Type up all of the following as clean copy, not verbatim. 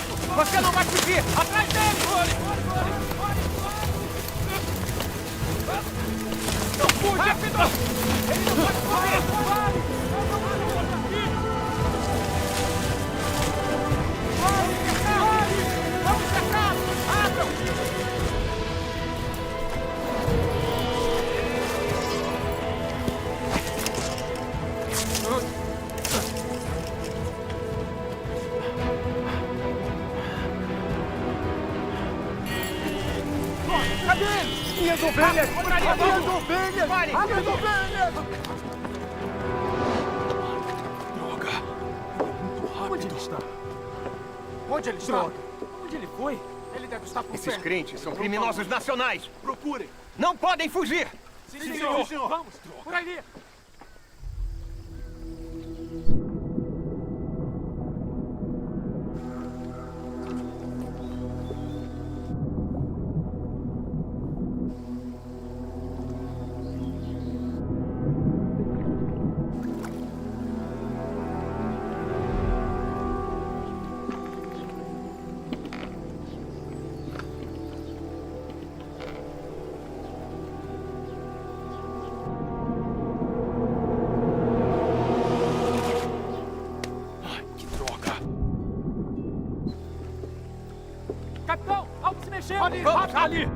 quieto! Você não vai fugir! Atrás dele! Não fuja! Rápido! Ele não pode correr! Vamos cercar! Abram! Cadê ele? Minhas ovelhas! Minhas ovelhas! Minhas ovelhas! Droga! Onde ele está? Onde ele está? Onde ele foi? Ele deve estar por Esses perto. crentes são criminosos nacionais. Procurem. Não podem fugir. Sim, senhor. Vamos. Por aí. Capitão, algo se mexeu! Ali, Vamos, ali!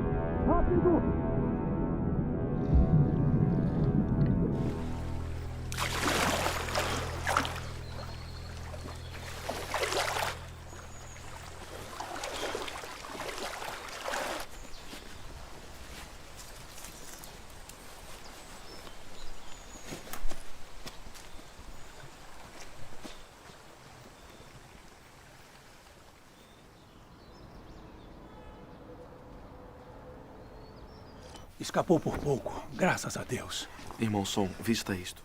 Escapou por pouco, graças a Deus. Irmão Som, vista isto.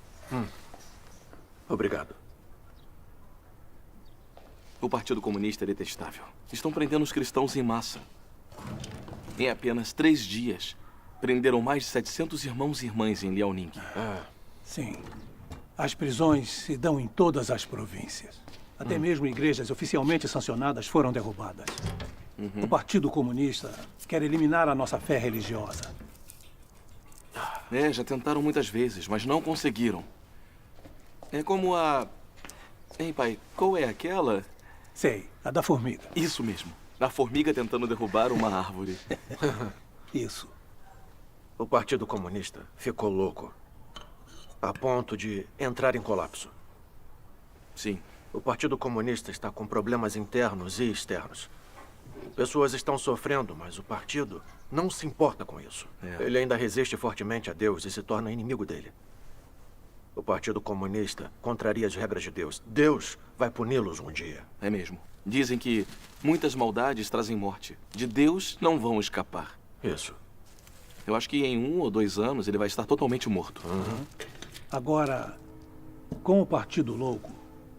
Obrigado. O Partido Comunista é detestável. Estão prendendo os cristãos em massa. Em apenas 3 dias, prenderam mais de 700 irmãos e irmãs em Liaoning. Sim. As prisões se dão em todas as províncias. Até mesmo igrejas oficialmente sancionadas foram derrubadas. O Partido Comunista quer eliminar a nossa fé religiosa. Já tentaram muitas vezes, mas não conseguiram. É como a... Hein, pai, qual é aquela? Sei, a da formiga. Isso mesmo. A formiga tentando derrubar uma árvore. Isso. O Partido Comunista ficou louco. A ponto de entrar em colapso. Sim. O Partido Comunista está com problemas internos e externos. Pessoas estão sofrendo, mas o partido não se importa com isso. Ele ainda resiste fortemente a Deus e se torna inimigo dele. O Partido Comunista contraria as regras de Deus. Deus vai puni-los um dia. É mesmo. Dizem que muitas maldades trazem morte. De Deus não vão escapar. Isso. Eu acho que em 1 ou 2 anos ele vai estar totalmente morto. Agora, com o Partido Louco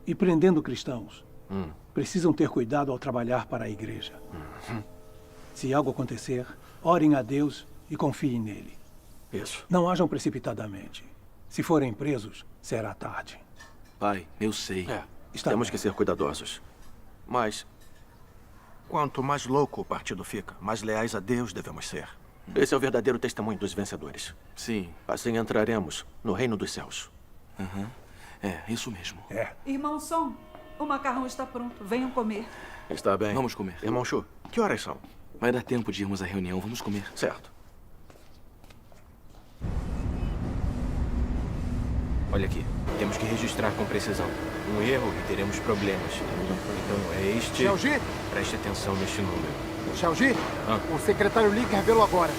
e prendendo cristãos, precisam ter cuidado ao trabalhar para a igreja. Se algo acontecer, orem a Deus e confiem nele. Isso. Não ajam precipitadamente. Se forem presos, será tarde. Pai, eu sei. Temos que ser cuidadosos. Mas, quanto mais louco o partido fica, mais leais a Deus devemos ser. Esse é o verdadeiro testemunho dos vencedores. Sim. Assim entraremos no reino dos céus. É, isso mesmo. Irmão Som, o macarrão está pronto. Venham comer. Está bem. Vamos comer. Irmão Chu, que horas são? Vai dar tempo de irmos à reunião. Vamos comer. Certo. Olha aqui, temos que registrar com precisão. Um erro e teremos problemas. Então é este... Xiaoji? Preste atenção neste número. Xiaoji, o secretário Li revelou agora.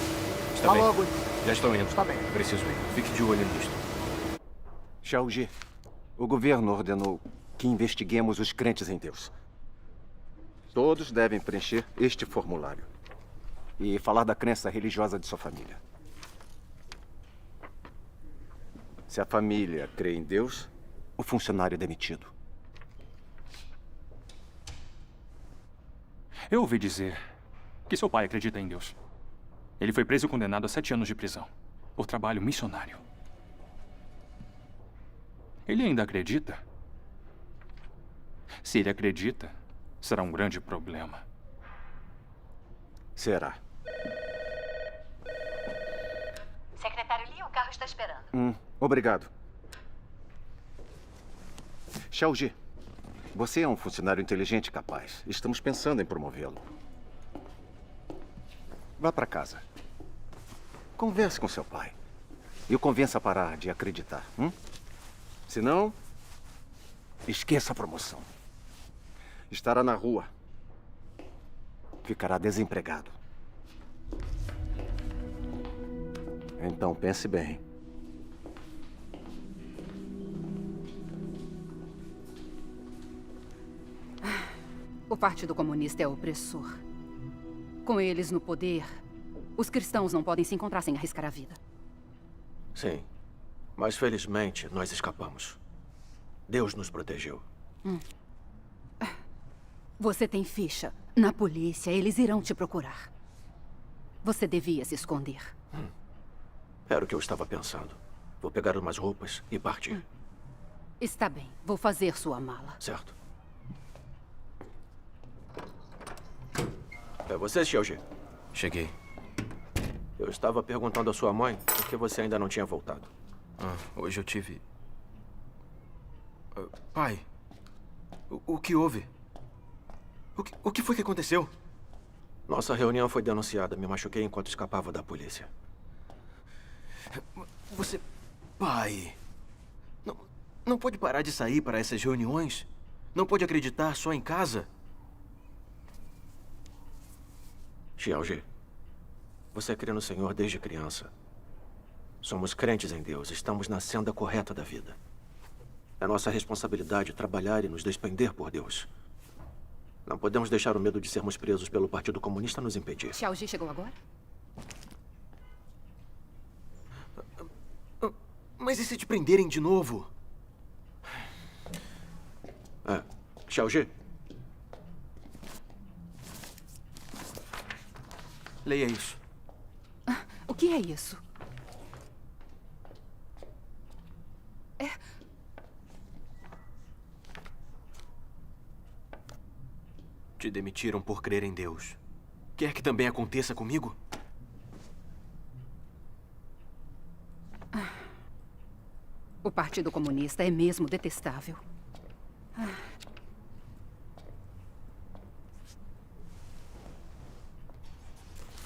Está bem. Logo. Já estou indo. Está bem. Preciso ir. Fique de olho nisto. Xiaoji, o governo ordenou que investiguemos os crentes em Deus. Todos devem preencher este formulário e falar da crença religiosa de sua família. Se a família crê em Deus, o funcionário é demitido. Eu ouvi dizer que seu pai acredita em Deus. Ele foi preso e condenado a 7 anos de prisão por trabalho missionário. Ele ainda acredita? Se ele acredita, será um grande problema. Será. Secretário Lee, o carro está esperando. Obrigado. Xiaoji, você é um funcionário inteligente e capaz. Estamos pensando em promovê-lo. Vá para casa. Converse com seu pai. E o convença a parar de acreditar. Senão, esqueça a promoção. Estará na rua. Ficará desempregado. Então pense bem. O Partido Comunista é opressor. Com eles no poder, os cristãos não podem se encontrar sem arriscar a vida. Sim. Mas felizmente nós escapamos. Deus nos protegeu. Você tem ficha. Na polícia, eles irão te procurar. Você devia se esconder. Era o que eu estava pensando. Vou pegar umas roupas e partir. Está bem. Vou fazer sua mala. Certo. É você, Xiaoji? Cheguei. Eu estava perguntando à sua mãe por que você ainda não tinha voltado. Hoje eu tive... Pai, o que houve? O que foi que aconteceu? Nossa reunião foi denunciada. Me machuquei enquanto escapava da polícia. Você... Pai... Não pode parar de sair para essas reuniões? Não pode acreditar só em casa? Xiaoji, você crê no Senhor desde criança. Somos crentes em Deus. Estamos na senda correta da vida. É nossa responsabilidade trabalhar e nos despender por Deus. Não podemos deixar o medo de sermos presos pelo Partido Comunista nos impedir. Xiaoji chegou agora? Mas e se te prenderem de novo? Xiaoji, leia isso. O que é isso? Te demitiram por crer em Deus. Quer que também aconteça comigo? O Partido Comunista é mesmo detestável.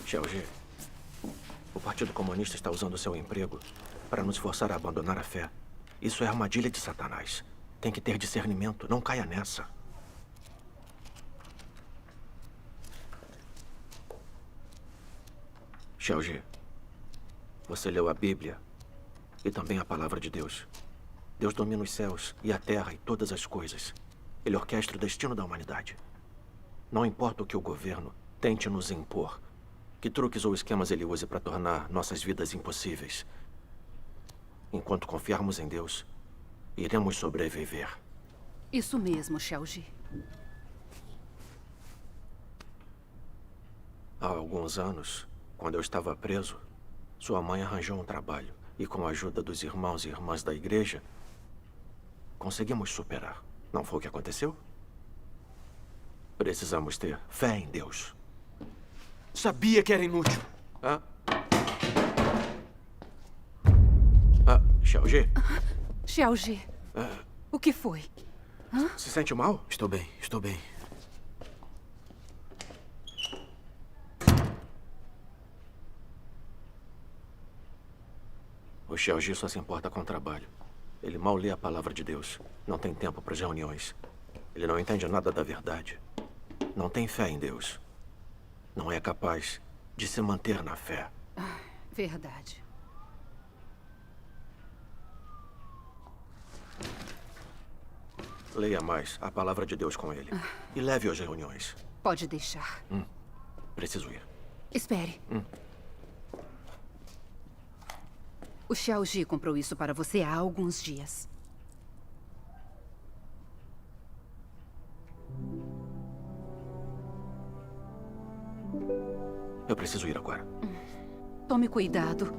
Xiaoji, o Partido Comunista está usando seu emprego para nos forçar a abandonar a fé. Isso é armadilha de Satanás. Tem que ter discernimento. Não caia nessa. Xiaoji, você leu a Bíblia e também a Palavra de Deus. Deus domina os céus e a terra e todas as coisas. Ele orquestra o destino da humanidade. Não importa o que o governo tente nos impor, que truques ou esquemas ele use para tornar nossas vidas impossíveis. Enquanto confiarmos em Deus, iremos sobreviver. Isso mesmo, Xiaoji. Há alguns anos, quando eu estava preso, sua mãe arranjou um trabalho e, com a ajuda dos irmãos e irmãs da igreja, conseguimos superar. Não foi o que aconteceu? Precisamos ter fé em Deus. Sabia que era inútil. Xiaoji? Xiaoji, o que foi? Se sente mal? Estou bem, estou bem. O Xiaoji só se importa com o trabalho. Ele mal lê a palavra de Deus. Não tem tempo para as reuniões. Ele não entende nada da verdade. Não tem fé em Deus. Não é capaz de se manter na fé. Verdade. Leia mais a palavra de Deus com ele. E leve-o às reuniões. Pode deixar. Preciso ir. Espere. O Xiaoji comprou isso para você há alguns dias. Eu preciso ir agora. Tome cuidado.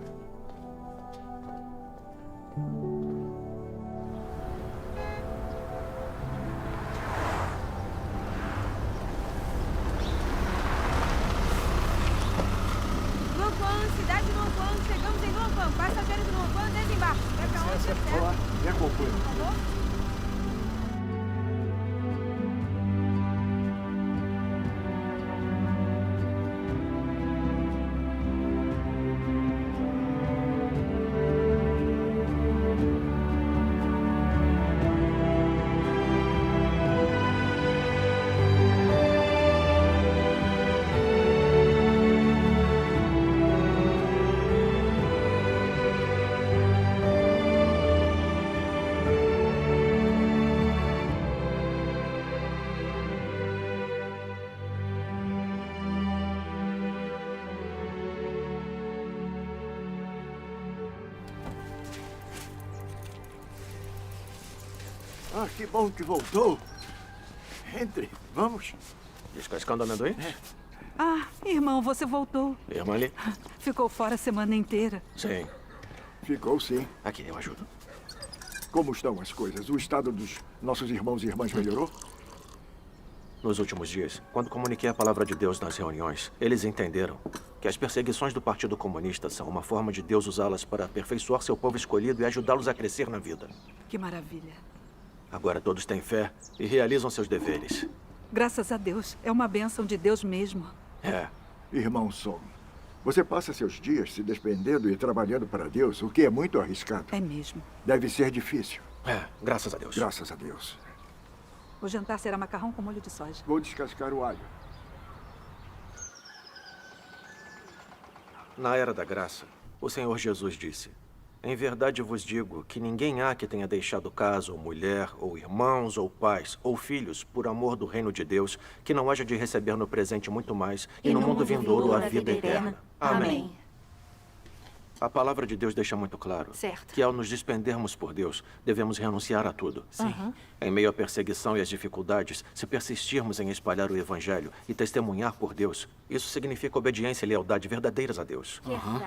Ah, que bom que voltou. Entre, vamos. Descascando amendoim? Ah, irmão, você voltou. Irmã ali? Ficou fora a semana inteira. Sim. Ficou sim. Aqui, eu ajudo. Como estão as coisas? O estado dos nossos irmãos e irmãs melhorou? Nos últimos dias, quando comuniquei a palavra de Deus nas reuniões, eles entenderam que as perseguições do Partido Comunista são uma forma de Deus usá-las para aperfeiçoar seu povo escolhido e ajudá-los a crescer na vida. Que maravilha. Agora todos têm fé e realizam seus deveres. Graças a Deus. É uma bênção de Deus mesmo. É. Irmão Song, você passa seus dias se despendendo e trabalhando para Deus, o que é muito arriscado. É mesmo. Deve ser difícil. É, graças a Deus. Graças a Deus. O jantar será macarrão com molho de soja. Vou descascar o alho. Na Era da Graça, o Senhor Jesus disse: em verdade vos digo que ninguém há que tenha deixado casa, ou mulher, ou irmãos, ou pais, ou filhos, por amor do reino de Deus, que não haja de receber no presente muito mais, e no mundo vindouro a vida eterna. Amém. A palavra de Deus deixa muito claro que ao nos despendermos por Deus, devemos renunciar a tudo. Sim. Em meio à perseguição e às dificuldades, se persistirmos em espalhar o Evangelho e testemunhar por Deus, isso significa obediência e lealdade verdadeiras a Deus.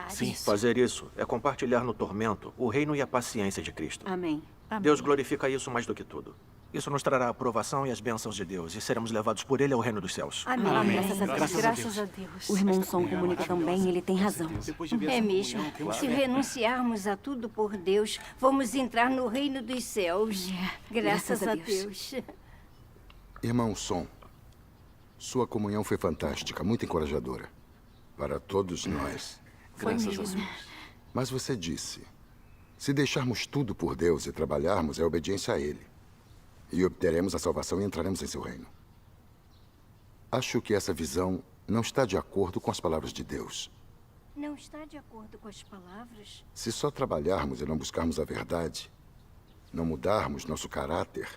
Sim. Fazer isso é compartilhar no tormento o reino e a paciência de Cristo. Amém. Deus glorifica isso mais do que tudo. Isso nos trará a aprovação e as bênçãos de Deus, e seremos levados por Ele ao reino dos céus. Amém. Graças a Deus. O irmão Som comunica tão bem, ele tem razão. É mesmo. Se renunciarmos a tudo por Deus, vamos entrar no reino dos céus. Graças a Deus. Irmão Som, sua comunhão foi fantástica, muito encorajadora. Para todos nós. Graças a Deus. Mas você disse, se deixarmos tudo por Deus e trabalharmos, é obediência a Ele. E obteremos a salvação e entraremos em seu reino. Acho que essa visão não está de acordo com as palavras de Deus. Não está de acordo com as palavras? Se só trabalharmos e não buscarmos a verdade, não mudarmos nosso caráter,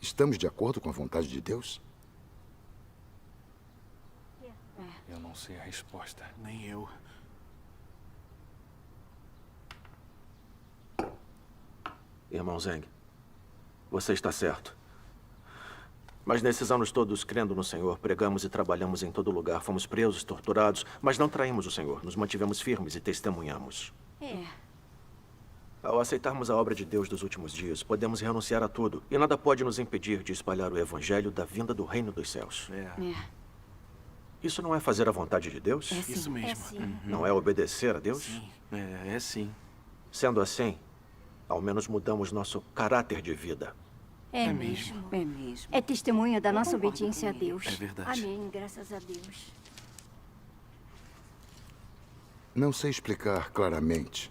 estamos de acordo com a vontade de Deus? Eu não sei a resposta. Nem eu. Irmão Zeng, você está certo. Mas nesses anos todos, crendo no Senhor, pregamos e trabalhamos em todo lugar. Fomos presos, torturados, mas não traímos o Senhor. Nos mantivemos firmes e testemunhamos. Ao aceitarmos a obra de Deus dos últimos dias, podemos renunciar a tudo. E nada pode nos impedir de espalhar o Evangelho da vinda do reino dos céus. Isso não é fazer a vontade de Deus? É sim. Isso mesmo. É sim. Não é obedecer a Deus? Sim. É sim. Sendo assim, ao menos mudamos nosso caráter de vida. É mesmo. É mesmo. É testemunho da nossa obediência a Deus. É verdade. Amém. Graças a Deus. Não sei explicar claramente,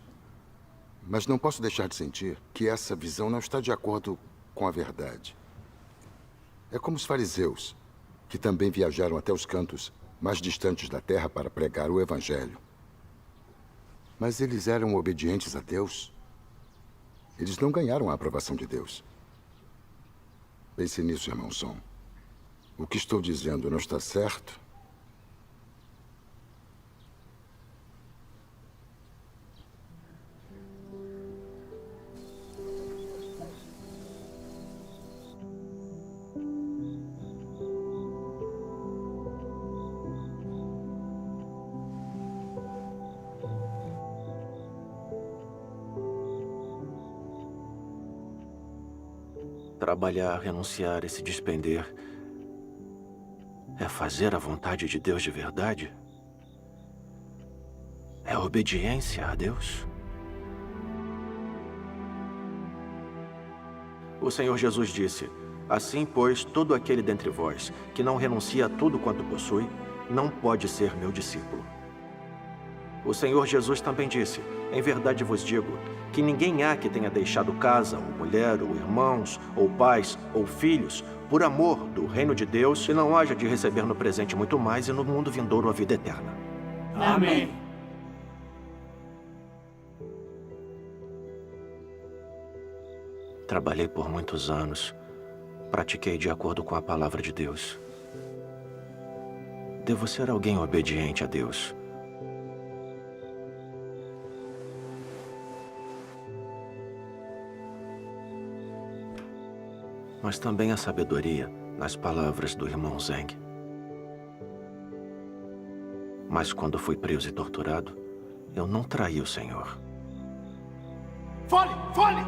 mas não posso deixar de sentir que essa visão não está de acordo com a verdade. É como os fariseus, que também viajaram até os cantos mais distantes da terra para pregar o Evangelho. Mas eles eram obedientes a Deus. Eles não ganharam a aprovação de Deus. Pense nisso, irmão Som. O que estou dizendo não está certo? Trabalhar, renunciar e se despender é fazer a vontade de Deus de verdade? É obediência a Deus? O Senhor Jesus disse: assim, pois, todo aquele dentre vós que não renuncia a tudo quanto possui, não pode ser meu discípulo. O Senhor Jesus também disse: em verdade vos digo, que ninguém há que tenha deixado casa, ou mulher, ou irmãos, ou pais, ou filhos, por amor do reino de Deus, e não haja de receber no presente muito mais, e no mundo vindouro a vida eterna. Amém. Trabalhei por muitos anos. Pratiquei de acordo com a palavra de Deus. Devo ser alguém obediente a Deus. mas também a sabedoria nas palavras do irmão Zeng. Mas quando fui preso e torturado, eu não traí o Senhor. Fale! Fale!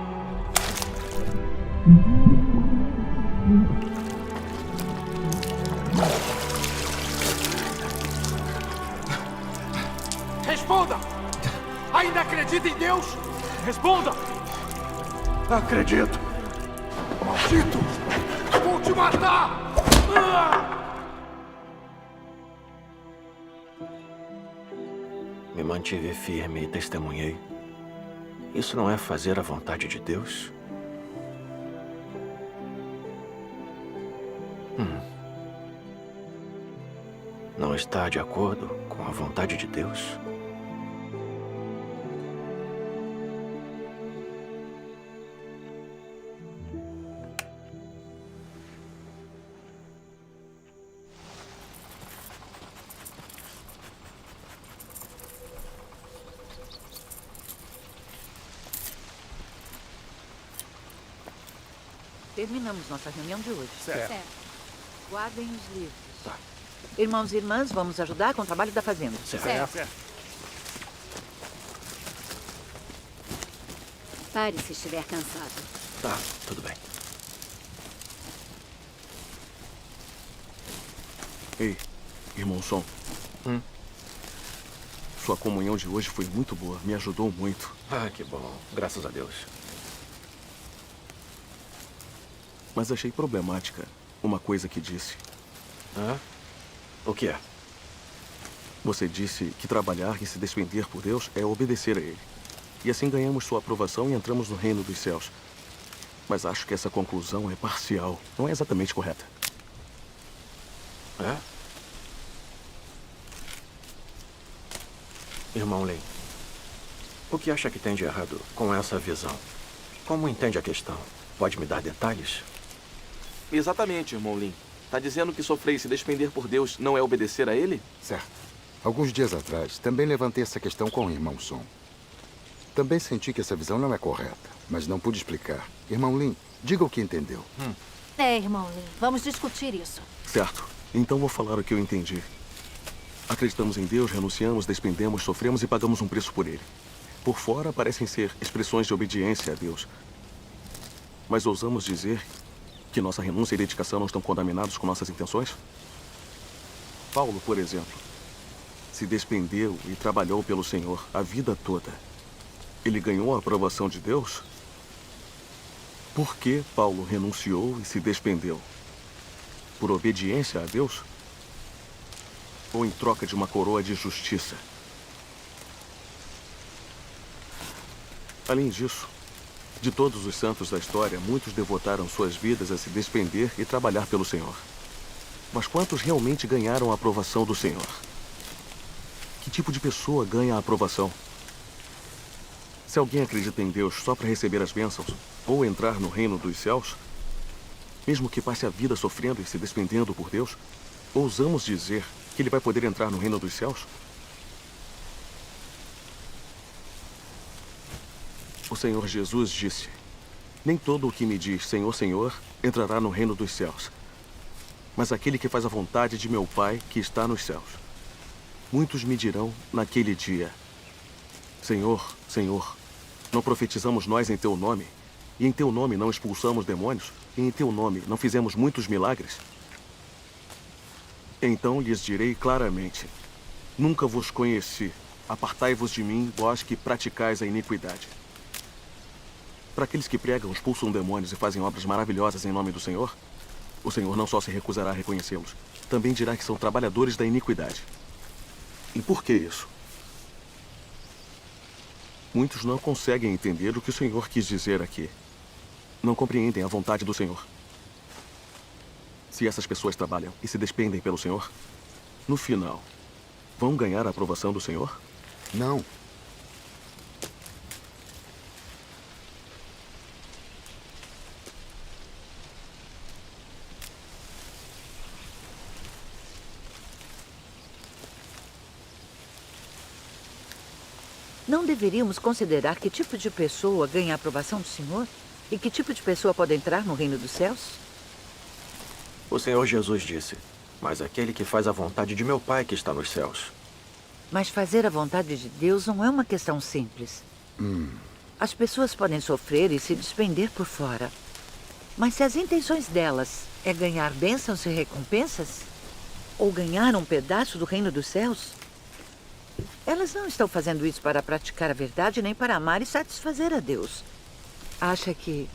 Responda! Ainda acredita em Deus? Responda! Acredito. Maldito! Vou te matar! Me mantive firme e testemunhei. Isso não é fazer a vontade de Deus? Não está de acordo com a vontade de Deus? Terminamos nossa reunião de hoje. Certo. Guardem os livros. Tá. Irmãos e irmãs, vamos ajudar com o trabalho da fazenda. Certo. Pare se estiver cansado. Tá, tudo bem. Ei, irmão Som. Sua comunhão de hoje foi muito boa. Me ajudou muito. Ah, que bom. Graças a Deus. Mas achei problemática uma coisa que disse. O que é? Você disse que trabalhar e se despender por Deus é obedecer a Ele. E assim ganhamos sua aprovação e entramos no reino dos céus. Mas acho que essa conclusão é parcial. Não é exatamente correta. É? Irmão Lin, o que acha que tem de errado com essa visão? Como entende a questão? Pode me dar detalhes? Exatamente, irmão Lin. Tá dizendo que sofrer e se despender por Deus não é obedecer a Ele? Certo. Alguns dias atrás, também levantei essa questão com o irmão Som. Também senti que essa visão não é correta, mas não pude explicar. Irmão Lin, diga o que entendeu. Irmão Lin, vamos discutir isso. Certo. Então vou falar o que eu entendi. Acreditamos em Deus, renunciamos, despendemos, sofremos e pagamos um preço por Ele. Por fora parecem ser expressões de obediência a Deus. Mas ousamos dizer que nossa renúncia e dedicação não estão contaminados com nossas intenções? Paulo, por exemplo, se despendeu e trabalhou pelo Senhor a vida toda. Ele ganhou a aprovação de Deus? Por que Paulo renunciou e se despendeu? Por obediência a Deus? Ou em troca de uma coroa de justiça? Além disso, de todos os santos da história, muitos devotaram suas vidas a se despender e trabalhar pelo Senhor. Mas quantos realmente ganharam a aprovação do Senhor? Que tipo de pessoa ganha a aprovação? Se alguém acredita em Deus só para receber as bênçãos ou entrar no reino dos céus, mesmo que passe a vida sofrendo e se despendendo por Deus, ousamos dizer que ele vai poder entrar no reino dos céus? O Senhor Jesus disse: nem todo o que me diz Senhor, Senhor entrará no reino dos céus, mas aquele que faz a vontade de meu Pai que está nos céus. Muitos me dirão naquele dia: Senhor, Senhor, não profetizamos nós em teu nome, e em teu nome não expulsamos demônios, e em teu nome não fizemos muitos milagres? Então lhes direi claramente: nunca vos conheci. Apartai-vos de mim, vós que praticais a iniquidade. Para aqueles que pregam, expulsam demônios e fazem obras maravilhosas em nome do Senhor, o Senhor não só se recusará a reconhecê-los, também dirá que são trabalhadores da iniquidade. E por que isso? Muitos não conseguem entender o que o Senhor quis dizer aqui. Não compreendem a vontade do Senhor. Se essas pessoas trabalham e se despendem pelo Senhor, no final, vão ganhar a aprovação do Senhor? Não. Não deveríamos considerar que tipo de pessoa ganha a aprovação do Senhor? E que tipo de pessoa pode entrar no reino dos céus? O Senhor Jesus disse, mas aquele que faz a vontade de meu Pai que está nos céus. Mas fazer a vontade de Deus não é uma questão simples. As pessoas podem sofrer e se despender por fora. Mas se as intenções delas é ganhar bênçãos e recompensas, ou ganhar um pedaço do reino dos céus, elas não estão fazendo isso para praticar a verdade, nem para amar e satisfazer a Deus. Acha que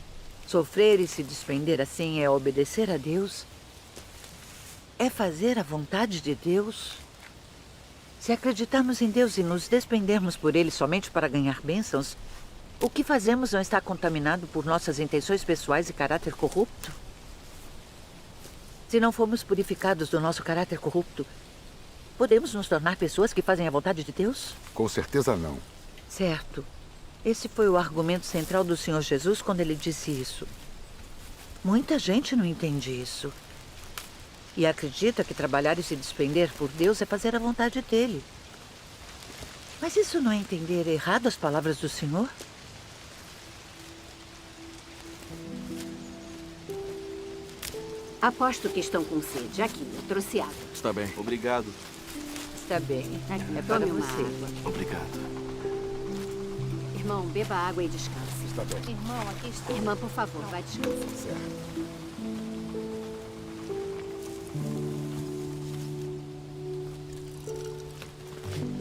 sofrer e se despender assim é obedecer a Deus? É fazer a vontade de Deus? Se acreditarmos em Deus e nos despendermos por Ele somente para ganhar bênçãos, o que fazemos não está contaminado por nossas intenções pessoais e caráter corrupto? Se não formos purificados do nosso caráter corrupto, podemos nos tornar pessoas que fazem a vontade de Deus? Com certeza não. Certo. Esse foi o argumento central do Senhor Jesus quando ele disse isso. Muita gente não entende isso. E acredita que trabalhar e se despender por Deus é fazer a vontade dele. Mas isso não é entender errado as palavras do Senhor? Aposto que estão com sede. Aqui, eu trouxe água. Está bem. Obrigado. Está bem. Aqui, É para tome uma você. água. Obrigado. Irmão, beba água e descanse. Está bem. Irmão, aqui está. Irmã, por favor, vai descansar. Certo.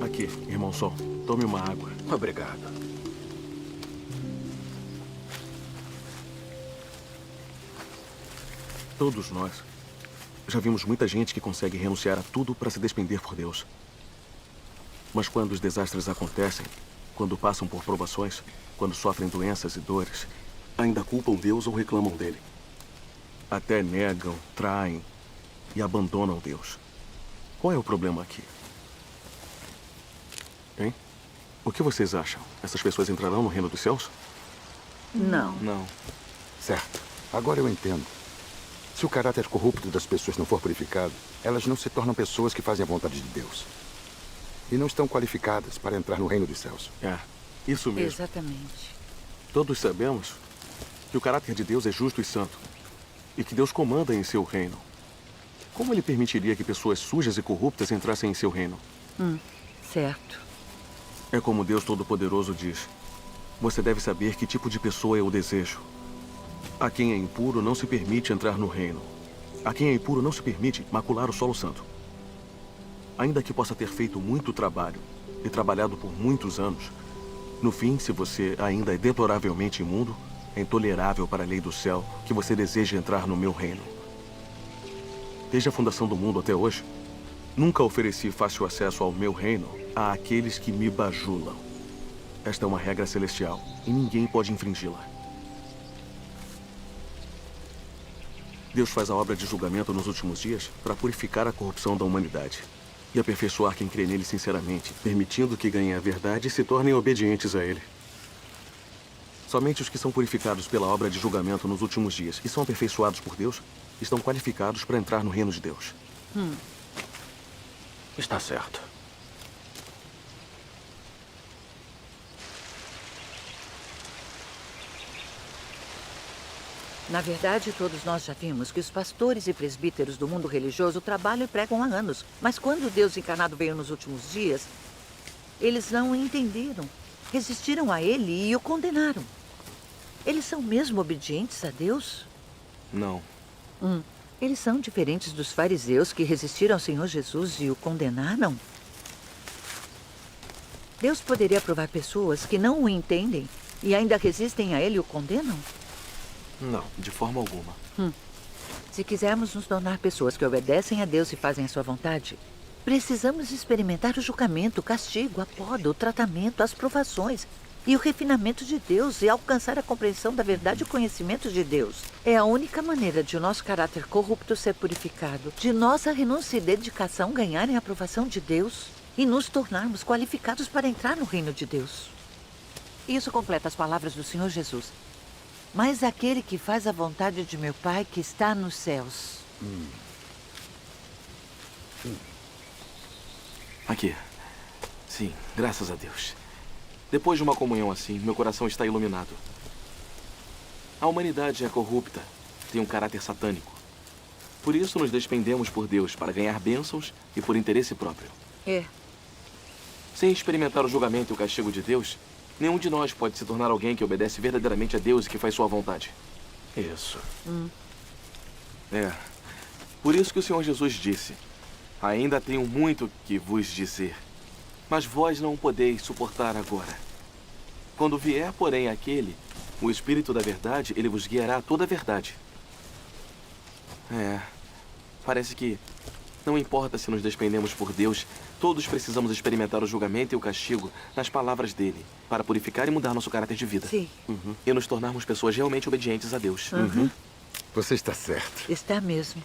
Aqui, irmão Sol. Tome uma água. Obrigado. Todos nós já vimos muita gente que consegue renunciar a tudo para se despender por Deus. Mas quando os desastres acontecem, quando passam por provações, quando sofrem doenças e dores, ainda culpam Deus ou reclamam dele. Até negam, traem e abandonam Deus. Qual é o problema aqui? Hein? O que vocês acham? Essas pessoas entrarão no reino dos céus? Não. Não. Certo. Agora eu entendo. Se o caráter corrupto das pessoas não for purificado, elas não se tornam pessoas que fazem a vontade de Deus. E não estão qualificadas para entrar no reino dos céus. É, isso mesmo. Exatamente. Todos sabemos que o caráter de Deus é justo e santo. E que Deus comanda em seu reino. Como ele permitiria que pessoas sujas e corruptas entrassem em seu reino? Certo. É como Deus Todo-Poderoso diz. Você deve saber que tipo de pessoa eu desejo. A quem é impuro não se permite entrar no reino. A quem é impuro não se permite macular o solo santo. Ainda que possa ter feito muito trabalho e trabalhado por muitos anos, no fim, se você ainda é deploravelmente imundo, é intolerável para a lei do céu que você deseje entrar no meu reino. Desde a fundação do mundo até hoje, nunca ofereci fácil acesso ao meu reino a aqueles que me bajulam. Esta é uma regra celestial e ninguém pode infringi-la. Deus faz a obra de julgamento nos últimos dias para purificar a corrupção da humanidade e aperfeiçoar quem crê nele sinceramente, permitindo que ganhem a verdade e se tornem obedientes a ele. Somente os que são purificados pela obra de julgamento nos últimos dias e são aperfeiçoados por Deus estão qualificados para entrar no reino de Deus. Está certo. Na verdade, todos nós já vimos que os pastores e presbíteros do mundo religioso trabalham e pregam há anos. Mas quando Deus encarnado veio nos últimos dias, eles não o entenderam, resistiram a ele e o condenaram. Eles são mesmo obedientes a Deus? Não. Eles são diferentes dos fariseus que resistiram ao Senhor Jesus e o condenaram? Deus poderia provar pessoas que não o entendem e ainda resistem a ele e o condenam? Não, de forma alguma. Se quisermos nos tornar pessoas que obedecem a Deus e fazem a sua vontade, precisamos experimentar o julgamento, o castigo, a poda, o tratamento, as provações e o refinamento de Deus e alcançar a compreensão da verdade e o conhecimento de Deus. É a única maneira de o nosso caráter corrupto ser purificado, de nossa renúncia e dedicação ganharem a aprovação de Deus e nos tornarmos qualificados para entrar no reino de Deus. Isso completa as palavras do Senhor Jesus. Mas aquele que faz a vontade de meu Pai que está nos céus. Aqui. Sim, graças a Deus. Depois de uma comunhão assim, meu coração está iluminado. A humanidade é corrupta, tem um caráter satânico. Por isso nos despendemos por Deus para ganhar bênçãos e por interesse próprio. É. Sem experimentar o julgamento e o castigo de Deus, nenhum de nós pode se tornar alguém que obedece verdadeiramente a Deus e que faz sua vontade. Isso. É. Por isso que o Senhor Jesus disse: ainda tenho muito que vos dizer, mas vós não o podeis suportar agora. Quando vier, porém, aquele, o Espírito da Verdade, ele vos guiará a toda a verdade. Parece que não importa se nos despendemos por Deus, todos precisamos experimentar o julgamento e o castigo nas palavras dele, para purificar e mudar nosso caráter de vida. Sim. E nos tornarmos pessoas realmente obedientes a Deus. Você está certo. Está mesmo.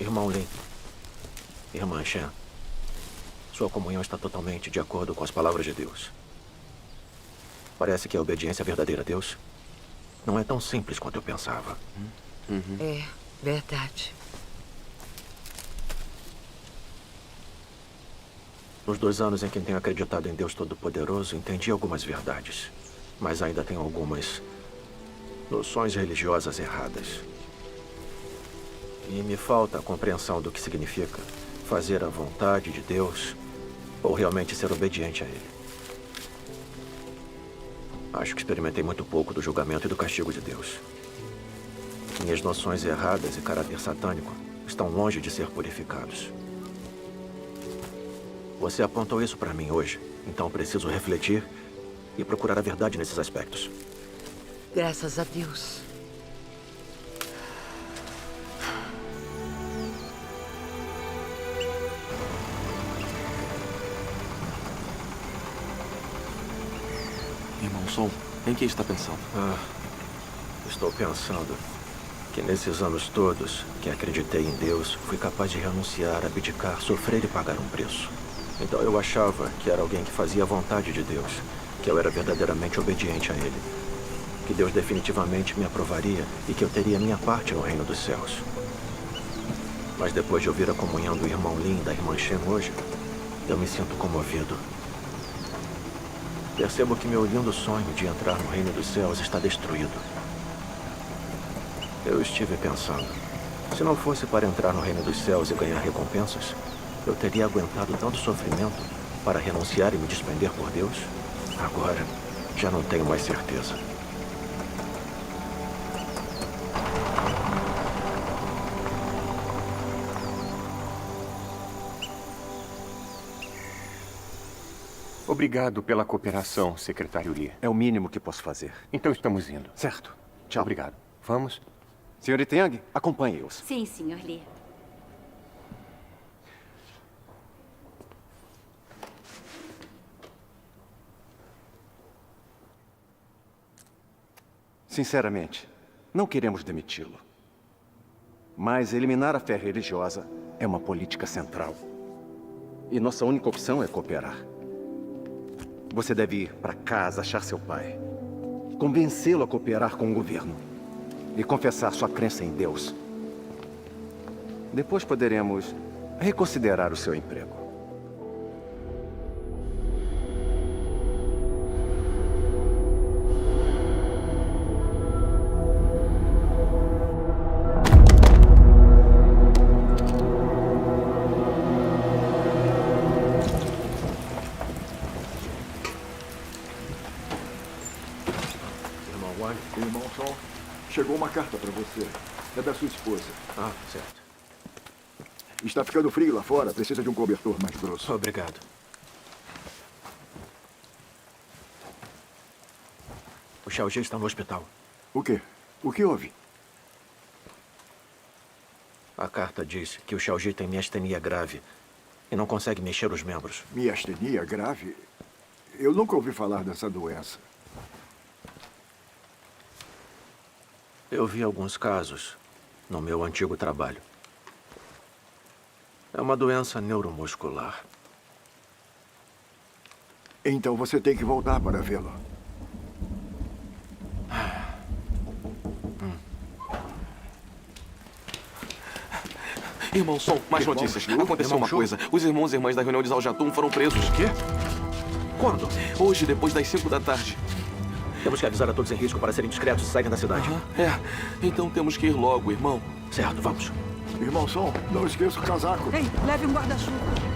Irmão Lin, irmã Shen, sua comunhão está totalmente de acordo com as palavras de Deus. Parece que a obediência verdadeira a Deus não é tão simples quanto eu pensava. É verdade. Nos 2 anos em que tenho acreditado em Deus Todo-Poderoso, entendi algumas verdades, mas ainda tenho algumas noções religiosas erradas. E me falta a compreensão do que significa fazer a vontade de Deus ou realmente ser obediente a Ele. Acho que experimentei muito pouco do julgamento e do castigo de Deus. Minhas noções erradas e caráter satânico estão longe de ser purificados. Você apontou isso para mim hoje, então preciso refletir e procurar a verdade nesses aspectos. Graças a Deus. Irmão Sol, em que está pensando? Estou pensando que nesses anos todos que acreditei em Deus, fui capaz de renunciar, abdicar, sofrer e pagar um preço. Então eu achava que era alguém que fazia a vontade de Deus, que eu era verdadeiramente obediente a Ele, que Deus definitivamente me aprovaria e que eu teria minha parte no reino dos céus. Mas depois de ouvir a comunhão do irmão Lin e da irmã Shen hoje, eu me sinto comovido. Percebo que meu lindo sonho de entrar no reino dos céus está destruído. Eu estive pensando, se não fosse para entrar no reino dos céus e ganhar recompensas, eu teria aguentado tanto sofrimento para renunciar e me despender por Deus? Agora, já não tenho mais certeza. Obrigado pela cooperação, secretário Lee. É o mínimo que posso fazer. Então estamos indo. Certo. Tchau. Obrigado. Vamos? Senhorita Yang, acompanhe-os. Sim, Sr. Lee. Sinceramente, não queremos demiti-lo. Mas eliminar a fé religiosa é uma política central. E nossa única opção é cooperar. Você deve ir para casa achar seu pai. Convencê-lo a cooperar com o governo. E confessar sua crença em Deus. Depois poderemos reconsiderar o seu emprego. Irmão Sol, chegou uma carta para você. É da sua esposa. Certo. Está ficando frio lá fora. Precisa de um cobertor mais grosso. Obrigado. O Xiaoji está no hospital. O quê? O que houve? A carta diz que o Xiaoji tem miastenia grave e não consegue mexer os membros. Miastenia grave? Eu nunca ouvi falar dessa doença. Eu vi alguns casos no meu antigo trabalho. É uma doença neuromuscular. Então você tem que voltar para vê-lo. Irmão Som, mais notícias. Aconteceu uma coisa. Os irmãos e irmãs da reunião de Zaljatum foram presos. O quê? Quando? Hoje, depois das 5 da tarde. Temos que avisar a todos em risco para serem discretos e saírem da cidade. Então temos que ir logo, irmão. Certo, vamos. Irmão Som, não esqueça o casaco. Ei, leve um guarda-chuva.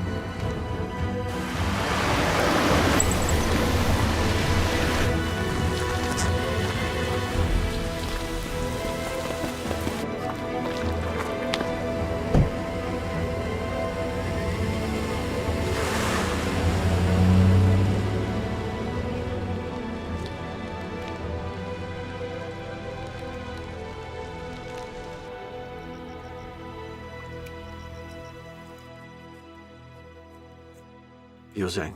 Yuzen,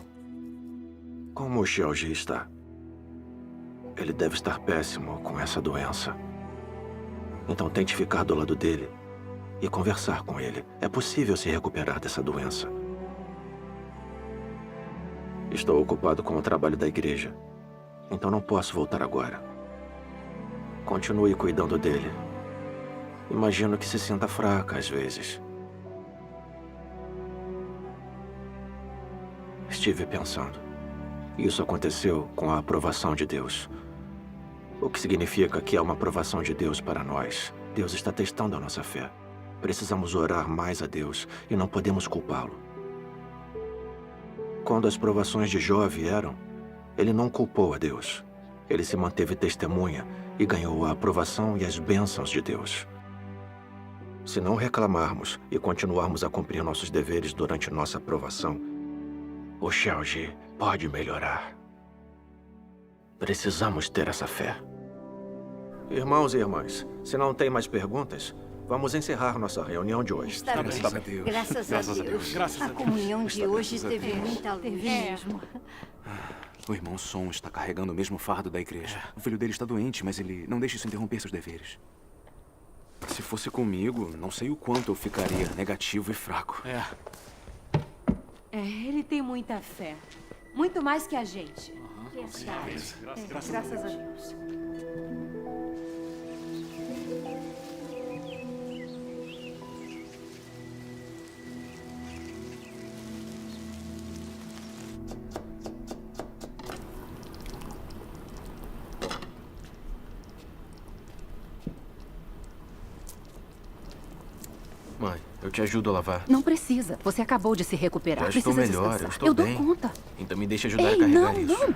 como o Xiaoji está? Ele deve estar péssimo com essa doença. Então tente ficar do lado dele e conversar com ele. É possível se recuperar dessa doença. Estou ocupado com o trabalho da igreja, então não posso voltar agora. Continue cuidando dele. Imagino que se sinta fraca às vezes. Estive pensando. Isso aconteceu com a aprovação de Deus. O que significa que é uma aprovação de Deus para nós. Deus está testando a nossa fé. Precisamos orar mais a Deus e não podemos culpá-lo. Quando as provações de Jó vieram, ele não culpou a Deus. Ele se manteve testemunha e ganhou a aprovação e as bênçãos de Deus. Se não reclamarmos e continuarmos a cumprir nossos deveres durante nossa aprovação, o Xiaoji pode melhorar. Precisamos ter essa fé. Irmãos e irmãs, se não tem mais perguntas, vamos encerrar nossa reunião de hoje. Está bem. Graças a Deus. A comunhão de hoje teve muita luz. Mesmo. O irmão Som está carregando o mesmo fardo da igreja. O filho dele está doente, mas ele não deixa isso interromper seus deveres. Se fosse comigo, não sei o quanto eu ficaria negativo e fraco. Ele tem muita fé. Muito mais que a gente. Graças a Deus. Mãe, eu te ajudo a lavar. Não precisa. Você acabou de se recuperar. Já estou Precisa melhor, descansar. eu estou Eu bem. dou conta. Então me deixe ajudar Ei, a carregar não, isso. não.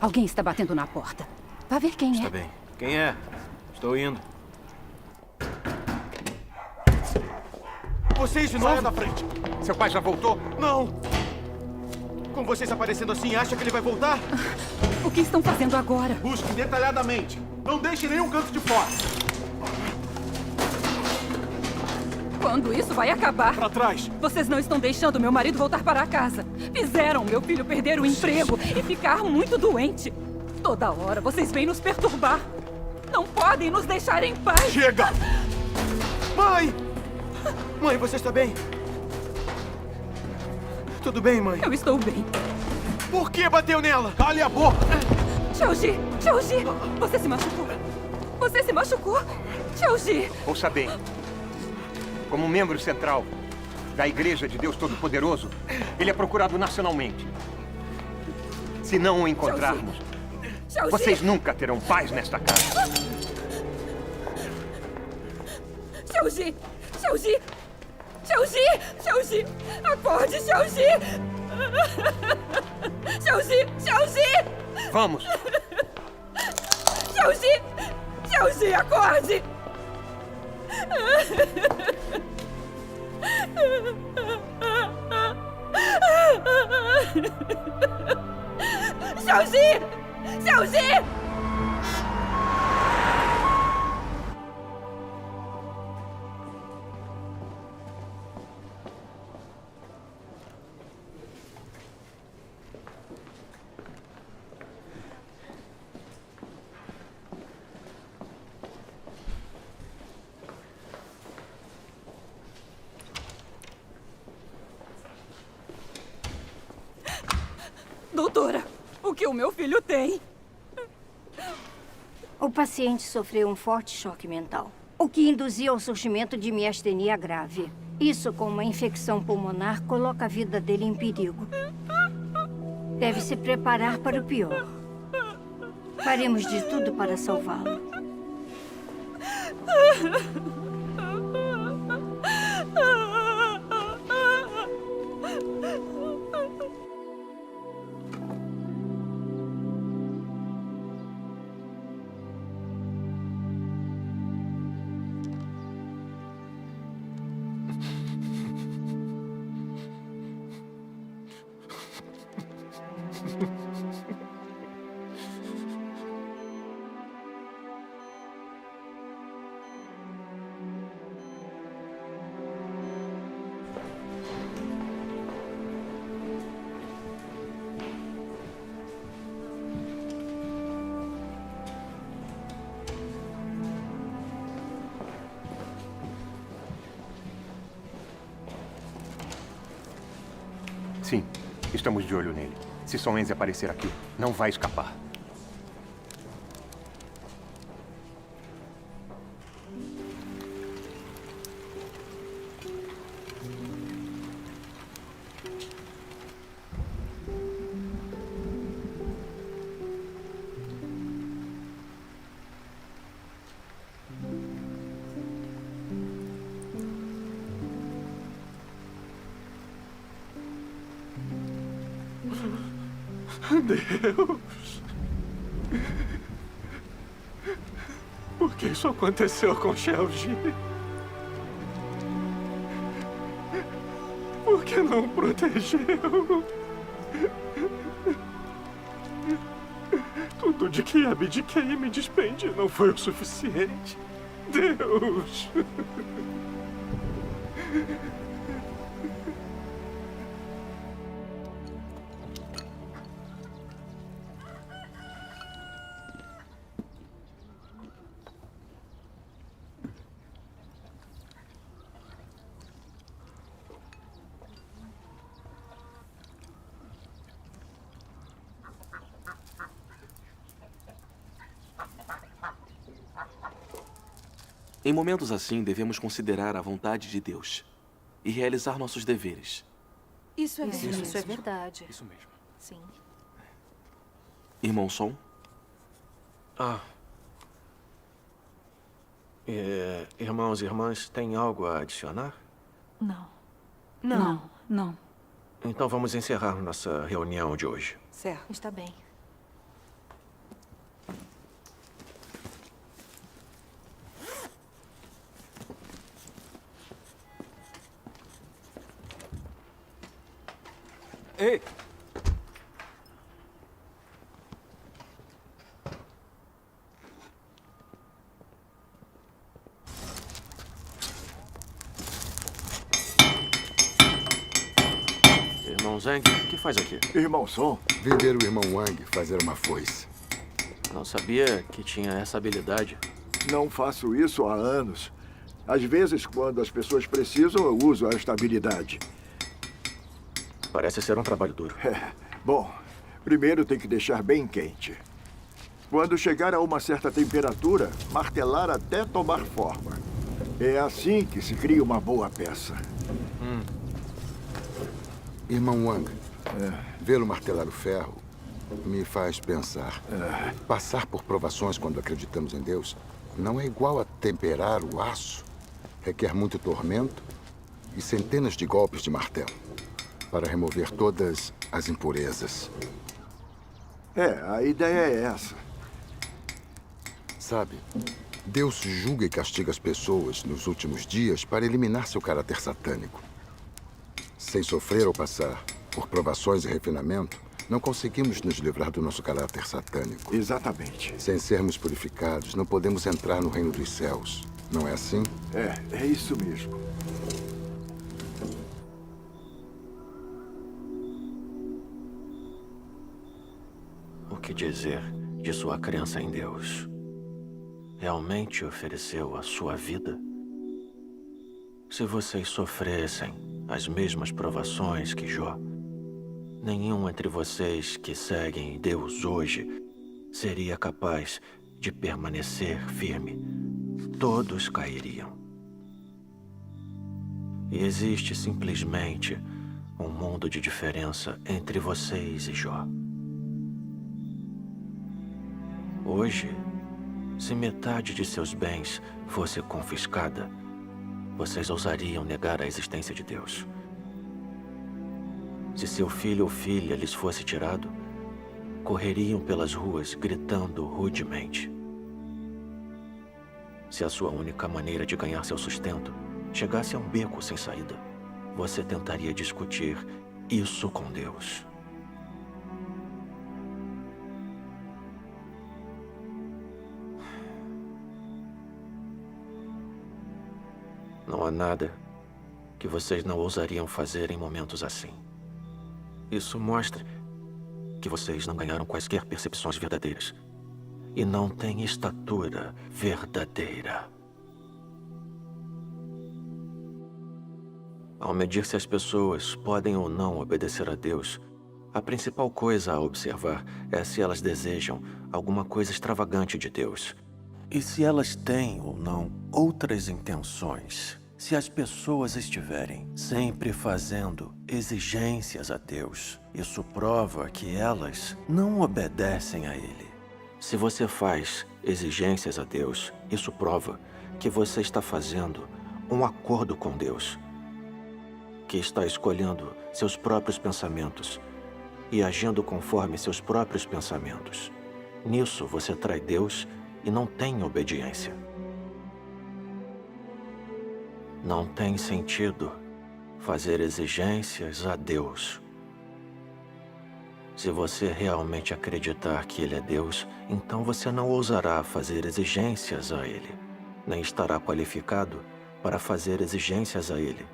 Alguém está batendo na porta. Vá ver quem Está é. bem. Quem é? Estou indo. Vocês de novo? Saia da frente. Seu pai já voltou? Não. Com vocês aparecendo assim, acha que ele vai voltar? O que estão fazendo agora? Busque detalhadamente. Não deixe nenhum canto de fora. Quando isso vai acabar? Para trás. Vocês não estão deixando meu marido voltar para casa. Fizeram meu filho perder o emprego e ficar muito doente. Toda hora vocês vêm nos perturbar. Não podem nos deixar em paz. Chega! Mãe! Mãe, você está bem? Tudo bem, mãe? Eu estou bem. Por que bateu nela? Cale a boca! Xiaoji! Xiaoji! Você se machucou? Você se machucou? Xiaoji! Ouça bem. Como membro central da Igreja de Deus Todo-Poderoso, ele é procurado nacionalmente. Se não o encontrarmos, Xiaoji! vocês nunca terão paz nesta casa. Xiaoji! Xiaoji! Xiaoji! Xiaoji! Acorde, Xiaoji! Xiaoji! Xiaoji! Vamos! Xiaoji! Xiaoji, acorde! Xiaoji! Xiaoji! Doutora, o que o meu filho tem? O paciente sofreu um forte choque mental, o que induziu ao surgimento de miastenia grave. Isso, com uma infecção pulmonar, coloca a vida dele em perigo. Deve se preparar para o pior. Faremos de tudo para salvá-lo. Sim, estamos de olho nele. Se Song Enzi aparecer aqui, não vai escapar. Deus! Por que isso aconteceu com Xiaoji? Por que não protegeu? Tudo de que abdiquei e me despendi não foi o suficiente. Deus! Em momentos assim, devemos considerar a vontade de Deus e realizar nossos deveres. Isso é verdade. Isso é verdade. Isso mesmo. Sim. Irmão Song? Irmãos e irmãs, tem algo a adicionar? Não. Não. Então vamos encerrar nossa reunião de hoje. Certo. Está bem. Ei! Irmão Zhang, o que faz aqui? Irmão Song? Vender o irmão Wang fazer uma foice. Não sabia que tinha essa habilidade. Não faço isso há anos. Às vezes, quando as pessoas precisam, eu uso esta habilidade. Parece ser um trabalho duro. Bom, primeiro tem que deixar bem quente. Quando chegar a uma certa temperatura, martelar até tomar forma. É assim que se cria uma boa peça. Irmão Wang, vê-lo martelar o ferro me faz pensar. Passar por provações quando acreditamos em Deus não é igual a temperar o aço. Requer muito tormento e centenas de golpes de martelo para remover todas as impurezas. A ideia é essa. Sabe, Deus julga e castiga as pessoas nos últimos dias para eliminar seu caráter satânico. Sem sofrer ou passar por provações e refinamento, não conseguimos nos livrar do nosso caráter satânico. Exatamente. Sem sermos purificados, não podemos entrar no reino dos céus. Não é assim? É isso mesmo. O que dizer de sua crença em Deus? Realmente ofereceu a sua vida? Se vocês sofressem as mesmas provações que Jó, nenhum entre vocês que seguem Deus hoje seria capaz de permanecer firme. Todos cairiam. E existe simplesmente um mundo de diferença entre vocês e Jó. Hoje, se metade de seus bens fosse confiscada, vocês ousariam negar a existência de Deus. Se seu filho ou filha lhes fosse tirado, correriam pelas ruas gritando rudemente. Se a sua única maneira de ganhar seu sustento chegasse a um beco sem saída, você tentaria discutir isso com Deus. Não há nada que vocês não ousariam fazer em momentos assim. Isso mostra que vocês não ganharam quaisquer percepções verdadeiras e não têm estatura verdadeira. Ao medir se as pessoas podem ou não obedecer a Deus, a principal coisa a observar é se elas desejam alguma coisa extravagante de Deus. E se elas têm ou não outras intenções. Se as pessoas estiverem sempre fazendo exigências a Deus, isso prova que elas não obedecem a Ele. Se você faz exigências a Deus, isso prova que você está fazendo um acordo com Deus, que está escolhendo seus próprios pensamentos e agindo conforme seus próprios pensamentos. Nisso você trai Deus e não tem obediência. Não tem sentido fazer exigências a Deus. Se você realmente acreditar que Ele é Deus, então você não ousará fazer exigências a Ele, nem estará qualificado para fazer exigências a Ele,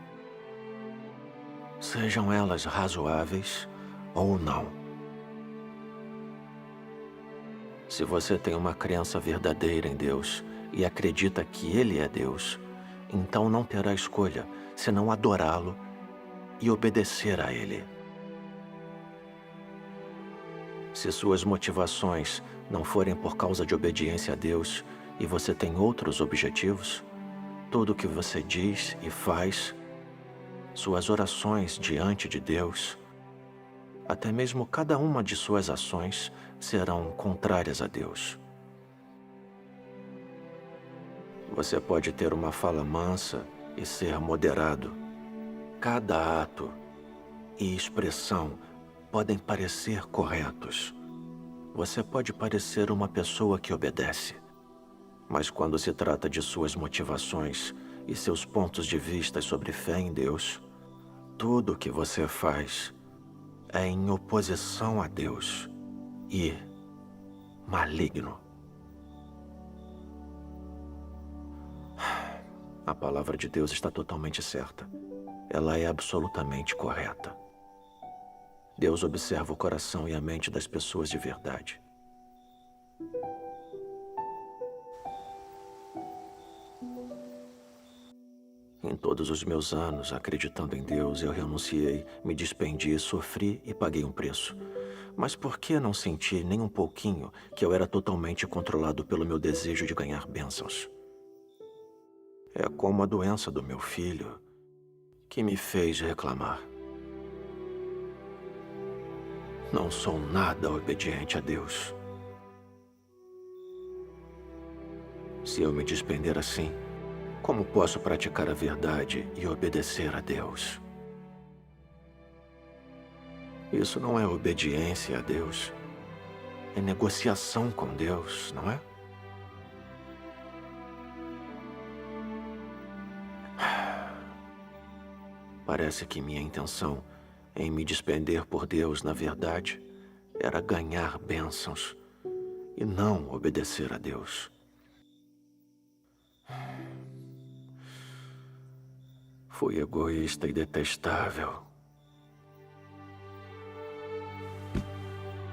sejam elas razoáveis ou não. Se você tem uma crença verdadeira em Deus e acredita que Ele é Deus, então não terá escolha senão adorá-lo e obedecer a Ele. Se suas motivações não forem por causa de obediência a Deus e você tem outros objetivos, tudo o que você diz e faz, suas orações diante de Deus, até mesmo cada uma de suas ações serão contrárias a Deus. Você pode ter uma fala mansa e ser moderado. Cada ato e expressão podem parecer corretos. Você pode parecer uma pessoa que obedece. Mas quando se trata de suas motivações e seus pontos de vista sobre fé em Deus, tudo o que você faz é em oposição a Deus e maligno. A palavra de Deus está totalmente certa. Ela é absolutamente correta. Deus observa o coração e a mente das pessoas de verdade. Em todos os meus anos, acreditando em Deus, eu renunciei, me despendi, sofri e paguei um preço. Mas por que não senti nem um pouquinho que eu era totalmente controlado pelo meu desejo de ganhar bênçãos? É como a doença do meu filho que me fez reclamar. Não sou nada obediente a Deus. Se eu me despender assim, como posso praticar a verdade e obedecer a Deus? Isso não é obediência a Deus. É negociação com Deus, não é? Parece que minha intenção em me despender por Deus, na verdade, era ganhar bênçãos e não obedecer a Deus. Fui egoísta e detestável.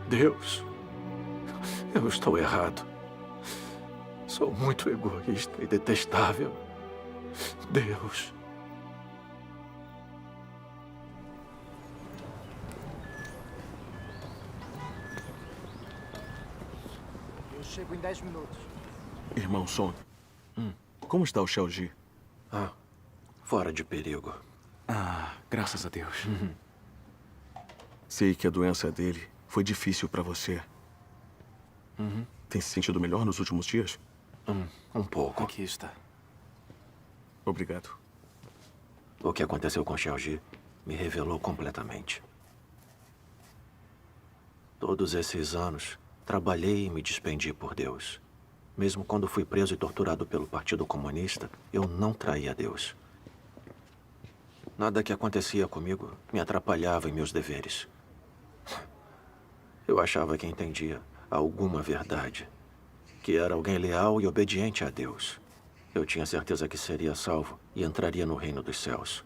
Deus, eu estou errado. Sou muito egoísta e detestável. Deus. Eu chego em 10 minutos. Irmão Song, como está o Xiaoji? Fora de perigo. Ah, graças a Deus. Sei que a doença dele foi difícil para você. Tem se sentido melhor nos últimos dias? Um pouco. Aqui está. Obrigado. O que aconteceu com Xiaoji me revelou completamente. Todos esses anos, trabalhei e me despendi por Deus. Mesmo quando fui preso e torturado pelo Partido Comunista, eu não traí a Deus. Nada que acontecia comigo me atrapalhava em meus deveres. Eu achava que entendia alguma verdade, que era alguém leal e obediente a Deus. Eu tinha certeza que seria salvo e entraria no reino dos céus.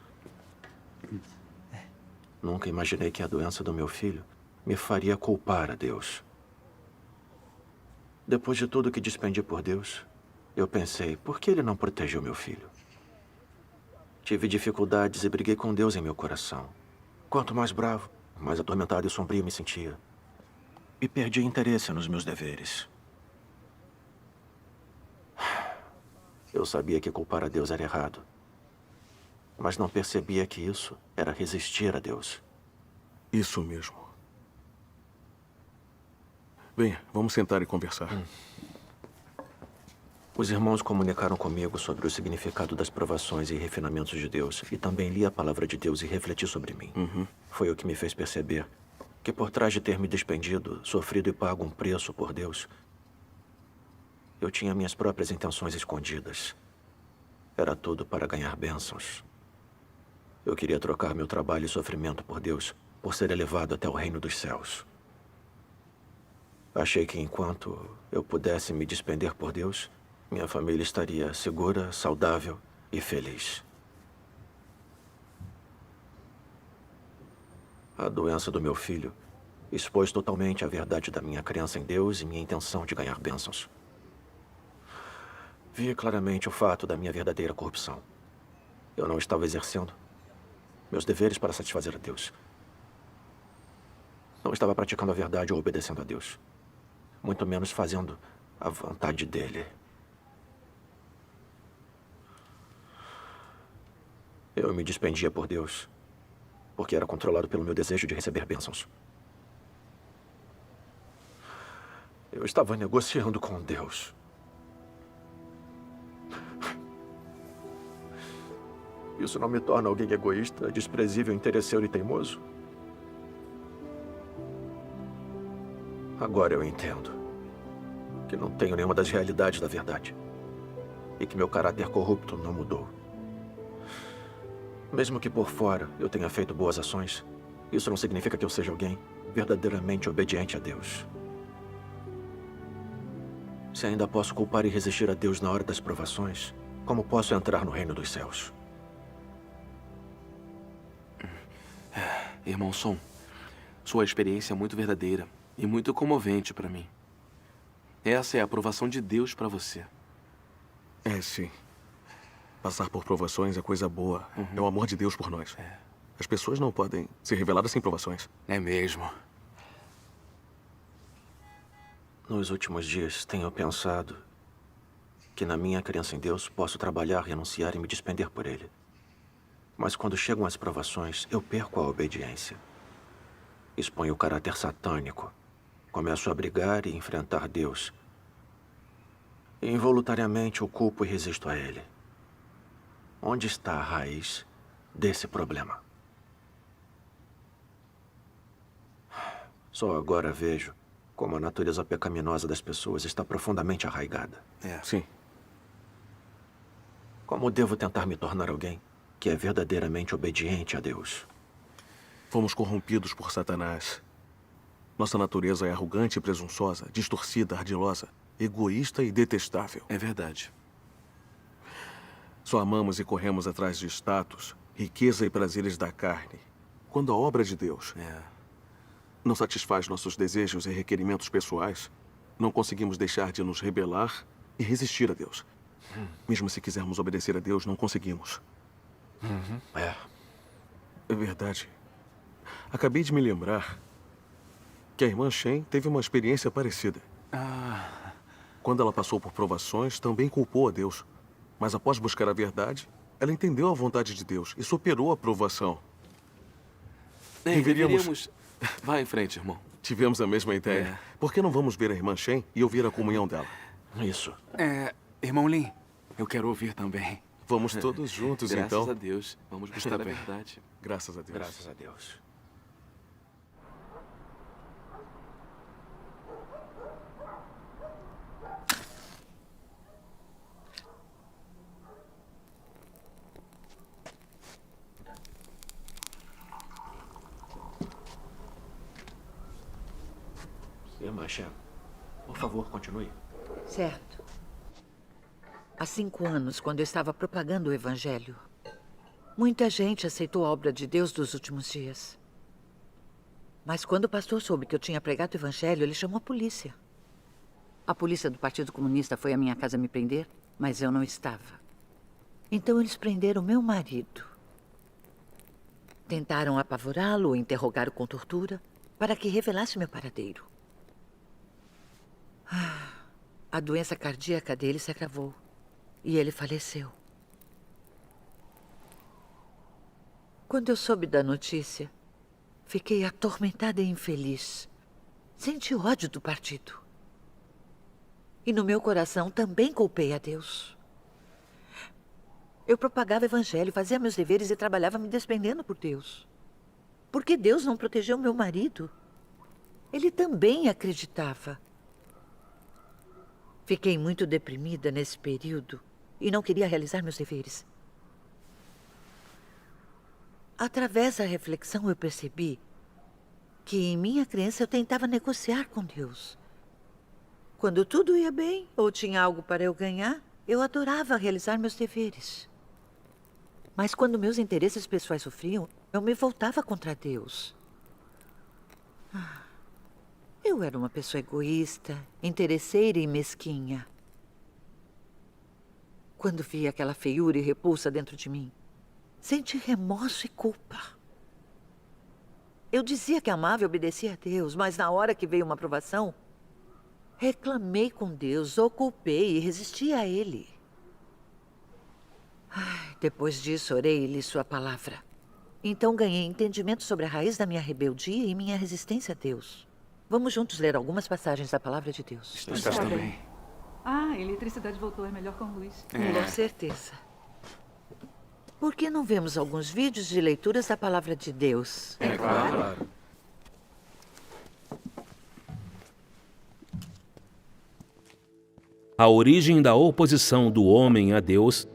Nunca imaginei que a doença do meu filho me faria culpar a Deus. Depois de tudo que despendi por Deus, eu pensei, por que ele não protegeu meu filho? Tive dificuldades e briguei com Deus em meu coração. Quanto mais bravo, mais atormentado e sombrio me sentia. E perdi interesse nos meus deveres. Eu sabia que culpar a Deus era errado. Mas não percebia que isso era resistir a Deus. Isso mesmo. Venha, vamos sentar e conversar. Os irmãos comunicaram comigo sobre o significado das provações e refinamentos de Deus. E também li a palavra de Deus e refleti sobre mim. Foi o que me fez perceber que por trás de ter me despendido, sofrido e pago um preço por Deus, eu tinha minhas próprias intenções escondidas. Era tudo para ganhar bênçãos. Eu queria trocar meu trabalho e sofrimento por Deus, por ser elevado até o reino dos céus. Achei que enquanto eu pudesse me despender por Deus, minha família estaria segura, saudável e feliz. A doença do meu filho expôs totalmente a verdade da minha crença em Deus e minha intenção de ganhar bênçãos. Vi claramente o fato da minha verdadeira corrupção. Eu não estava exercendo meus deveres para satisfazer a Deus. Não estava praticando a verdade ou obedecendo a Deus. Muito menos fazendo a vontade dele. Eu me despendia por Deus, porque era controlado pelo meu desejo de receber bênçãos. Eu estava negociando com Deus. Isso não me torna alguém egoísta, desprezível, interesseiro e teimoso? Agora eu entendo que não tenho nenhuma das realidades da verdade e que meu caráter corrupto não mudou. Mesmo que por fora eu tenha feito boas ações, isso não significa que eu seja alguém verdadeiramente obediente a Deus. Se ainda posso culpar e resistir a Deus na hora das provações, como posso entrar no reino dos céus? Irmão Son, sua experiência é muito verdadeira e muito comovente para mim. Essa é a aprovação de Deus para você. É, sim. Passar por provações é coisa boa. É o amor de Deus por nós. As pessoas não podem ser reveladas sem provações. É mesmo. Nos últimos dias, tenho pensado que na minha crença em Deus posso trabalhar, renunciar e me despender por Ele. Mas quando chegam as provações, eu perco a obediência. Exponho o caráter satânico. Começo a brigar e enfrentar Deus. E involuntariamente o culpo e resisto a Ele. Onde está a raiz desse problema? Só agora vejo como a natureza pecaminosa das pessoas está profundamente arraigada. Sim. Como devo tentar me tornar alguém que é verdadeiramente obediente a Deus? Fomos corrompidos por Satanás. Nossa natureza é arrogante e presunçosa, distorcida, ardilosa, egoísta e detestável. É verdade. Só amamos e corremos atrás de status, riqueza e prazeres da carne, quando a obra de Deus não satisfaz nossos desejos e requerimentos pessoais, não conseguimos deixar de nos rebelar e resistir a Deus. Mesmo se quisermos obedecer a Deus, não conseguimos. É verdade. Acabei de me lembrar que a irmã Shen teve uma experiência parecida. Quando ela passou por provações, também culpou a Deus. Mas após buscar a verdade, Ela entendeu a vontade de Deus e superou a provação. Deveríamos... Vá em frente, irmão. Tivemos a mesma ideia. Por que não vamos ver a irmã Shen e ouvir a comunhão dela? Isso. Irmão Lin, eu quero ouvir também. Vamos todos juntos, então. Graças a Deus. Vamos buscar a verdade. Graças a Deus. Graças a Deus. Irmã Shen, por favor, continue. Certo. Há 5 anos, quando eu estava propagando o Evangelho, muita gente aceitou a obra de Deus dos últimos dias. Mas quando o pastor soube que eu tinha pregado o Evangelho, ele chamou a polícia. A polícia do Partido Comunista foi à minha casa me prender, mas eu não estava. Então eles prenderam meu marido. Tentaram apavorá-lo ou interrogá-lo com tortura para que revelasse meu paradeiro. A doença cardíaca dele se agravou e ele faleceu. Quando eu soube da notícia, fiquei atormentada e infeliz. Senti ódio do partido. E no meu coração também culpei a Deus. Eu propagava o Evangelho, fazia meus deveres e trabalhava me despendendo por Deus. Por que Deus não protegeu meu marido? Ele também acreditava. Fiquei muito deprimida nesse período e não queria realizar meus deveres. Através da reflexão, eu percebi que em minha crença eu tentava negociar com Deus. Quando tudo ia bem ou tinha algo para eu ganhar, eu adorava realizar meus deveres. Mas quando meus interesses pessoais sofriam, eu me voltava contra Deus. Eu era uma pessoa egoísta, interesseira e mesquinha. Quando vi aquela feiura e repulsa dentro de mim, senti remorso e culpa. Eu dizia que amava e obedecia a Deus, mas na hora que veio uma provação, reclamei com Deus, o culpei e resisti a Ele. Depois disso, orei e li sua palavra. Então ganhei entendimento sobre a raiz da minha rebeldia e minha resistência a Deus. Vamos juntos ler algumas passagens da palavra de Deus. Está bem. A eletricidade voltou, é melhor com luz. Com certeza. Por que não vemos alguns vídeos de leituras da palavra de Deus? É claro. A origem da oposição do homem a Deus,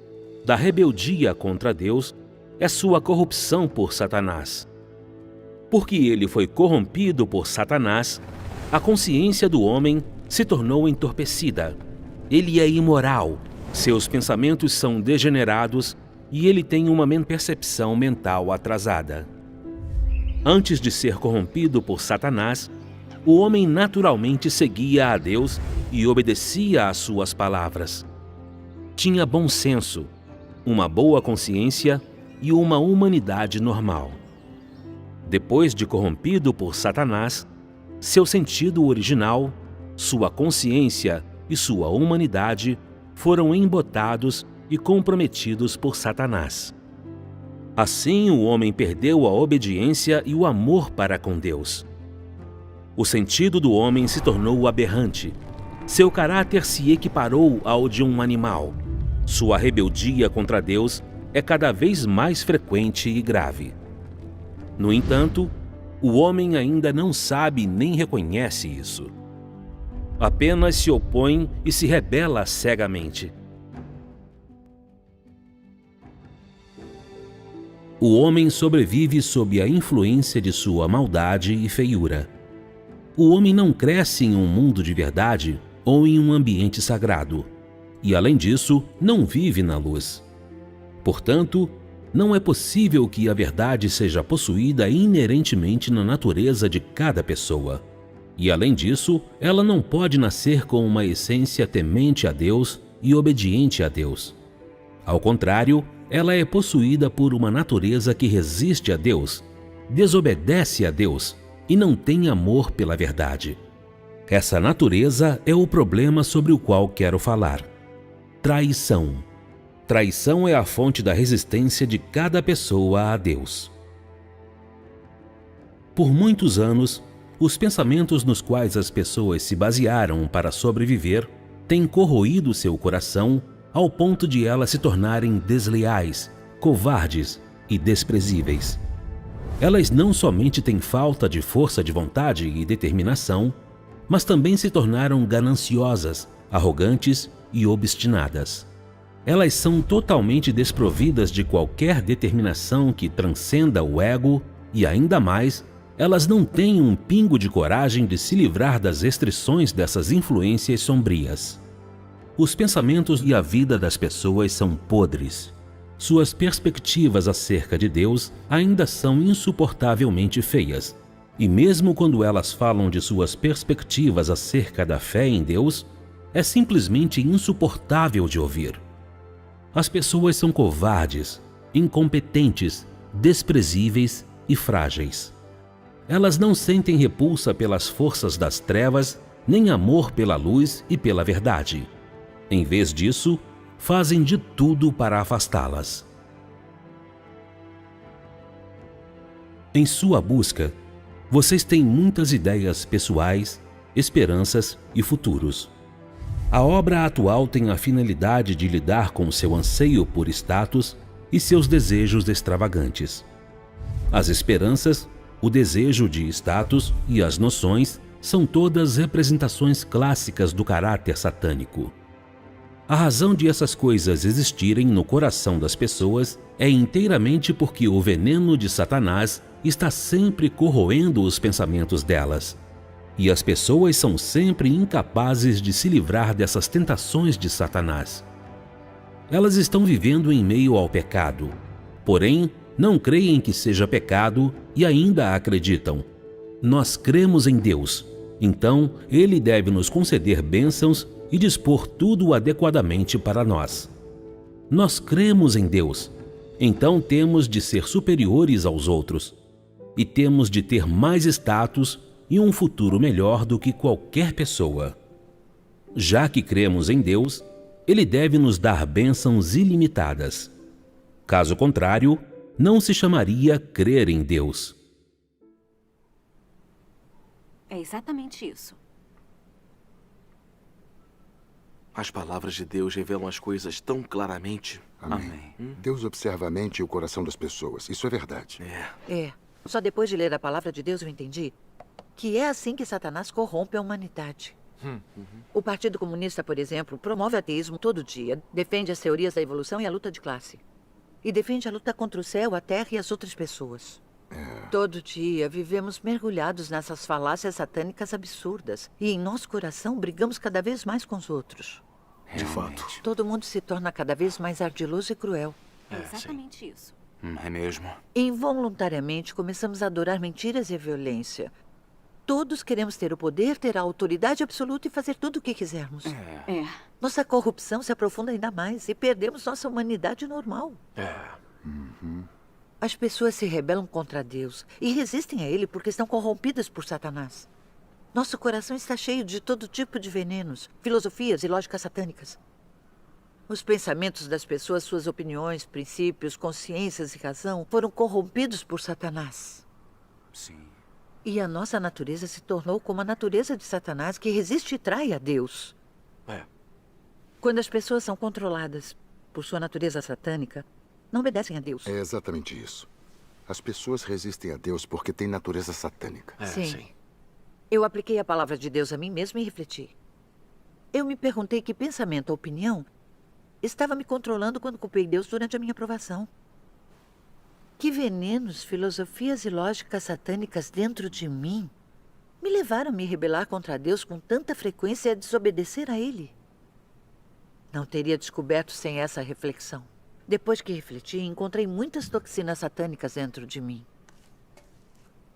da rebeldia contra Deus, é sua corrupção por Satanás. Porque ele foi corrompido por Satanás, a consciência do homem se tornou entorpecida. Ele é imoral, seus pensamentos são degenerados e ele tem uma percepção mental atrasada. Antes de ser corrompido por Satanás, o homem naturalmente seguia a Deus e obedecia às suas palavras. Tinha bom senso, uma boa consciência e uma humanidade normal. Depois de corrompido por Satanás, seu sentido original, sua consciência e sua humanidade foram embotados e comprometidos por Satanás. Assim, o homem perdeu a obediência e o amor para com Deus. O sentido do homem se tornou aberrante. Seu caráter se equiparou ao de um animal. Sua rebeldia contra Deus é cada vez mais frequente e grave. No entanto, o homem ainda não sabe nem reconhece isso. Apenas se opõe e se rebela cegamente. O homem sobrevive sob a influência de sua maldade e feiura. O homem não cresce em um mundo de verdade ou em um ambiente sagrado. E, além disso, não vive na luz. Portanto, não é possível que a verdade seja possuída inerentemente na natureza de cada pessoa. E, além disso, ela não pode nascer com uma essência temente a Deus e obediente a Deus. Ao contrário, ela é possuída por uma natureza que resiste a Deus, desobedece a Deus e não tem amor pela verdade. Essa natureza é o problema sobre o qual quero falar. Traição. Traição é a fonte da resistência de cada pessoa a Deus. Por muitos anos, os pensamentos nos quais as pessoas se basearam para sobreviver têm corroído seu coração ao ponto de elas se tornarem desleais, covardes e desprezíveis. Elas não somente têm falta de força de vontade e determinação, mas também se tornaram gananciosas, arrogantes e obstinadas. Elas são totalmente desprovidas de qualquer determinação que transcenda o ego e, ainda mais, elas não têm um pingo de coragem de se livrar das restrições dessas influências sombrias. Os pensamentos e a vida das pessoas são podres. Suas perspectivas acerca de Deus ainda são insuportavelmente feias. E mesmo quando elas falam de suas perspectivas acerca da fé em Deus, é simplesmente insuportável de ouvir. As pessoas são covardes, incompetentes, desprezíveis e frágeis. Elas não sentem repulsa pelas forças das trevas, nem amor pela luz e pela verdade. Em vez disso, fazem de tudo para afastá-las. Em sua busca, vocês têm muitas ideias pessoais, esperanças e futuros. A obra atual tem a finalidade de lidar com seu anseio por status e seus desejos extravagantes. As esperanças, o desejo de status e as noções são todas representações clássicas do caráter satânico. A razão de essas coisas existirem no coração das pessoas é inteiramente porque o veneno de Satanás está sempre corroendo os pensamentos delas. E as pessoas são sempre incapazes de se livrar dessas tentações de Satanás. Elas estão vivendo em meio ao pecado, porém não creem que seja pecado e ainda acreditam. Nós cremos em Deus, então Ele deve nos conceder bênçãos e dispor tudo adequadamente para nós. Nós cremos em Deus, então temos de ser superiores aos outros e temos de ter mais status e um futuro melhor do que qualquer pessoa. Já que cremos em Deus, Ele deve nos dar bênçãos ilimitadas. Caso contrário, não se chamaria crer em Deus. É exatamente isso. As palavras de Deus revelam as coisas tão claramente. Amém. Deus observa a mente e o coração das pessoas. Isso é verdade. Só depois de ler a palavra de Deus eu entendi que é assim que Satanás corrompe a humanidade. O Partido Comunista, por exemplo, promove o ateísmo todo dia, defende as teorias da evolução e a luta de classe. E defende a luta contra o céu, a terra e as outras pessoas. Todo dia vivemos mergulhados nessas falácias satânicas absurdas. E em nosso coração brigamos cada vez mais com os outros. De fato. Todo mundo se torna cada vez mais ardiloso e cruel. É exatamente isso. É mesmo. Involuntariamente começamos a adorar mentiras e a violência. Todos queremos ter o poder, ter a autoridade absoluta e fazer tudo o que quisermos. Nossa corrupção se aprofunda ainda mais e perdemos nossa humanidade normal. As pessoas se rebelam contra Deus e resistem a Ele porque estão corrompidas por Satanás. Nosso coração está cheio de todo tipo de venenos, filosofias e lógicas satânicas. Os pensamentos das pessoas, suas opiniões, princípios, consciências e razão foram corrompidos por Satanás. Sim. E a nossa natureza se tornou como a natureza de Satanás, que resiste e trai a Deus. Quando as pessoas são controladas por sua natureza satânica, não obedecem a Deus. É exatamente isso. As pessoas resistem a Deus porque têm natureza satânica. Sim. Eu apliquei a palavra de Deus a mim mesma e refleti. Eu me perguntei que pensamento ou opinião estava me controlando quando culpei Deus durante a minha provação. Que venenos, filosofias e lógicas satânicas dentro de mim me levaram a me rebelar contra Deus com tanta frequência e a desobedecer a Ele. Não teria descoberto sem essa reflexão. Depois que refleti, encontrei muitas toxinas satânicas dentro de mim.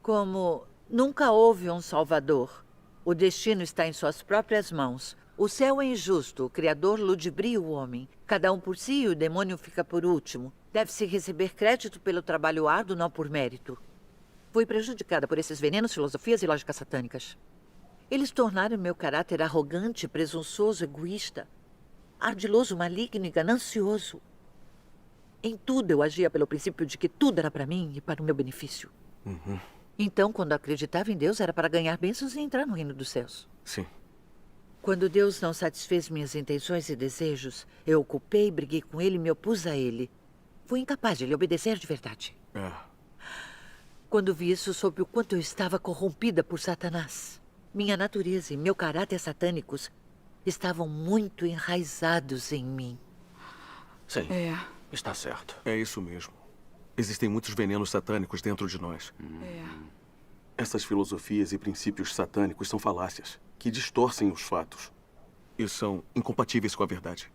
Como nunca houve um Salvador. O destino está em suas próprias mãos. O céu é injusto, o Criador ludibria o homem. Cada um por si e o demônio fica por último. Deve-se receber crédito pelo trabalho árduo, não por mérito. Fui prejudicada por esses venenos, filosofias e lógicas satânicas. Eles tornaram meu caráter arrogante, presunçoso, egoísta, ardiloso, maligno e ganancioso. Em tudo eu agia pelo princípio de que tudo era para mim e para o meu benefício. Então, quando acreditava em Deus, era para ganhar bênçãos e entrar no reino dos céus. Sim. Quando Deus não satisfez minhas intenções e desejos, eu o culpei, briguei com ele e me opus a ele. Fui incapaz de lhe obedecer de verdade. Quando vi isso, soube o quanto eu estava corrompida por Satanás. Minha natureza e meu caráter satânicos estavam muito enraizados em mim. Sim, está certo. É isso mesmo. Existem muitos venenos satânicos dentro de nós. Essas filosofias e princípios satânicos são falácias que distorcem os fatos e são incompatíveis com a verdade.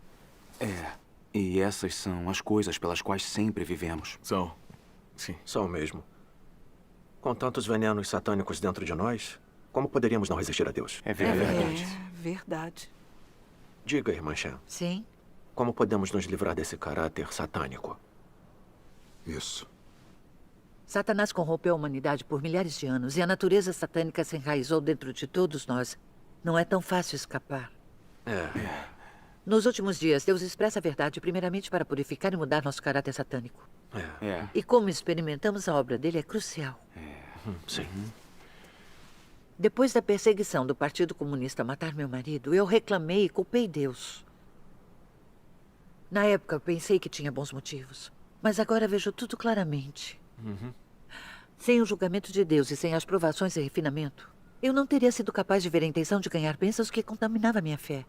E essas são as coisas pelas quais sempre vivemos. São. Sim. São mesmo. Com tantos venenos satânicos dentro de nós, como poderíamos não resistir a Deus? É verdade. Verdade. Diga, irmã Shan. Sim? Como podemos nos livrar desse caráter satânico? Isso. Satanás corrompeu a humanidade por milhares de anos e a natureza satânica se enraizou dentro de todos nós. Não é tão fácil escapar. Nos últimos dias, Deus expressa a verdade primeiramente para purificar e mudar nosso caráter satânico. E como experimentamos a obra dele é crucial. Sim. Depois da perseguição do Partido Comunista a matar meu marido, eu reclamei e culpei Deus. Na época, eu pensei que tinha bons motivos. Mas agora vejo tudo claramente. Sem o julgamento de Deus e sem as provações e refinamento, eu não teria sido capaz de ver a intenção de ganhar bênçãos que contaminava minha fé.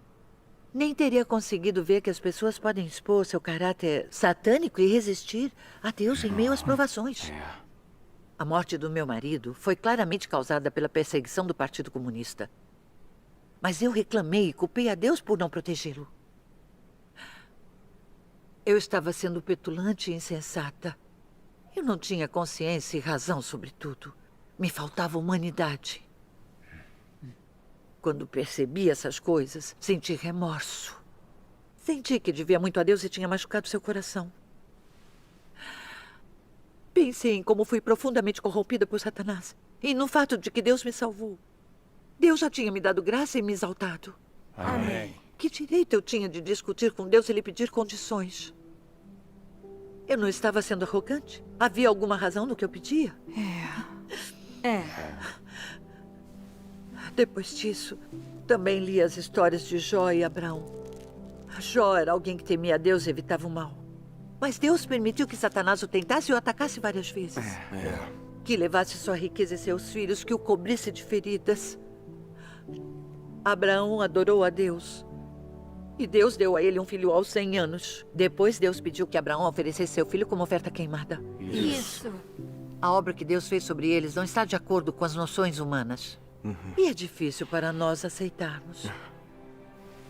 Nem teria conseguido ver que as pessoas podem expor seu caráter satânico e resistir a Deus em meio às provações. A morte do meu marido foi claramente causada pela perseguição do Partido Comunista. Mas eu reclamei e culpei a Deus por não protegê-lo. Eu estava sendo petulante e insensata. Eu não tinha consciência e razão sobre tudo. Me faltava humanidade. Quando percebi essas coisas, senti remorso. Senti que devia muito a Deus e tinha machucado seu coração. Pensei em como fui profundamente corrompida por Satanás e no fato de que Deus me salvou. Deus já tinha me dado graça e me exaltado. Amém. Que direito eu tinha de discutir com Deus e lhe pedir condições? Eu não estava sendo arrogante? Havia alguma razão no que eu pedia? Depois disso, também li as histórias de Jó e Abraão. Jó era alguém que temia a Deus e evitava o mal. Mas Deus permitiu que Satanás o tentasse e o atacasse várias vezes. Que levasse sua riqueza e seus filhos, que o cobrisse de feridas. Abraão adorou a Deus. E Deus deu a ele um filho aos 100 anos. Depois Deus pediu que Abraão oferecesse seu filho como oferta queimada. Isso. A obra que Deus fez sobre eles não está de acordo com as noções humanas. E é difícil para nós aceitarmos.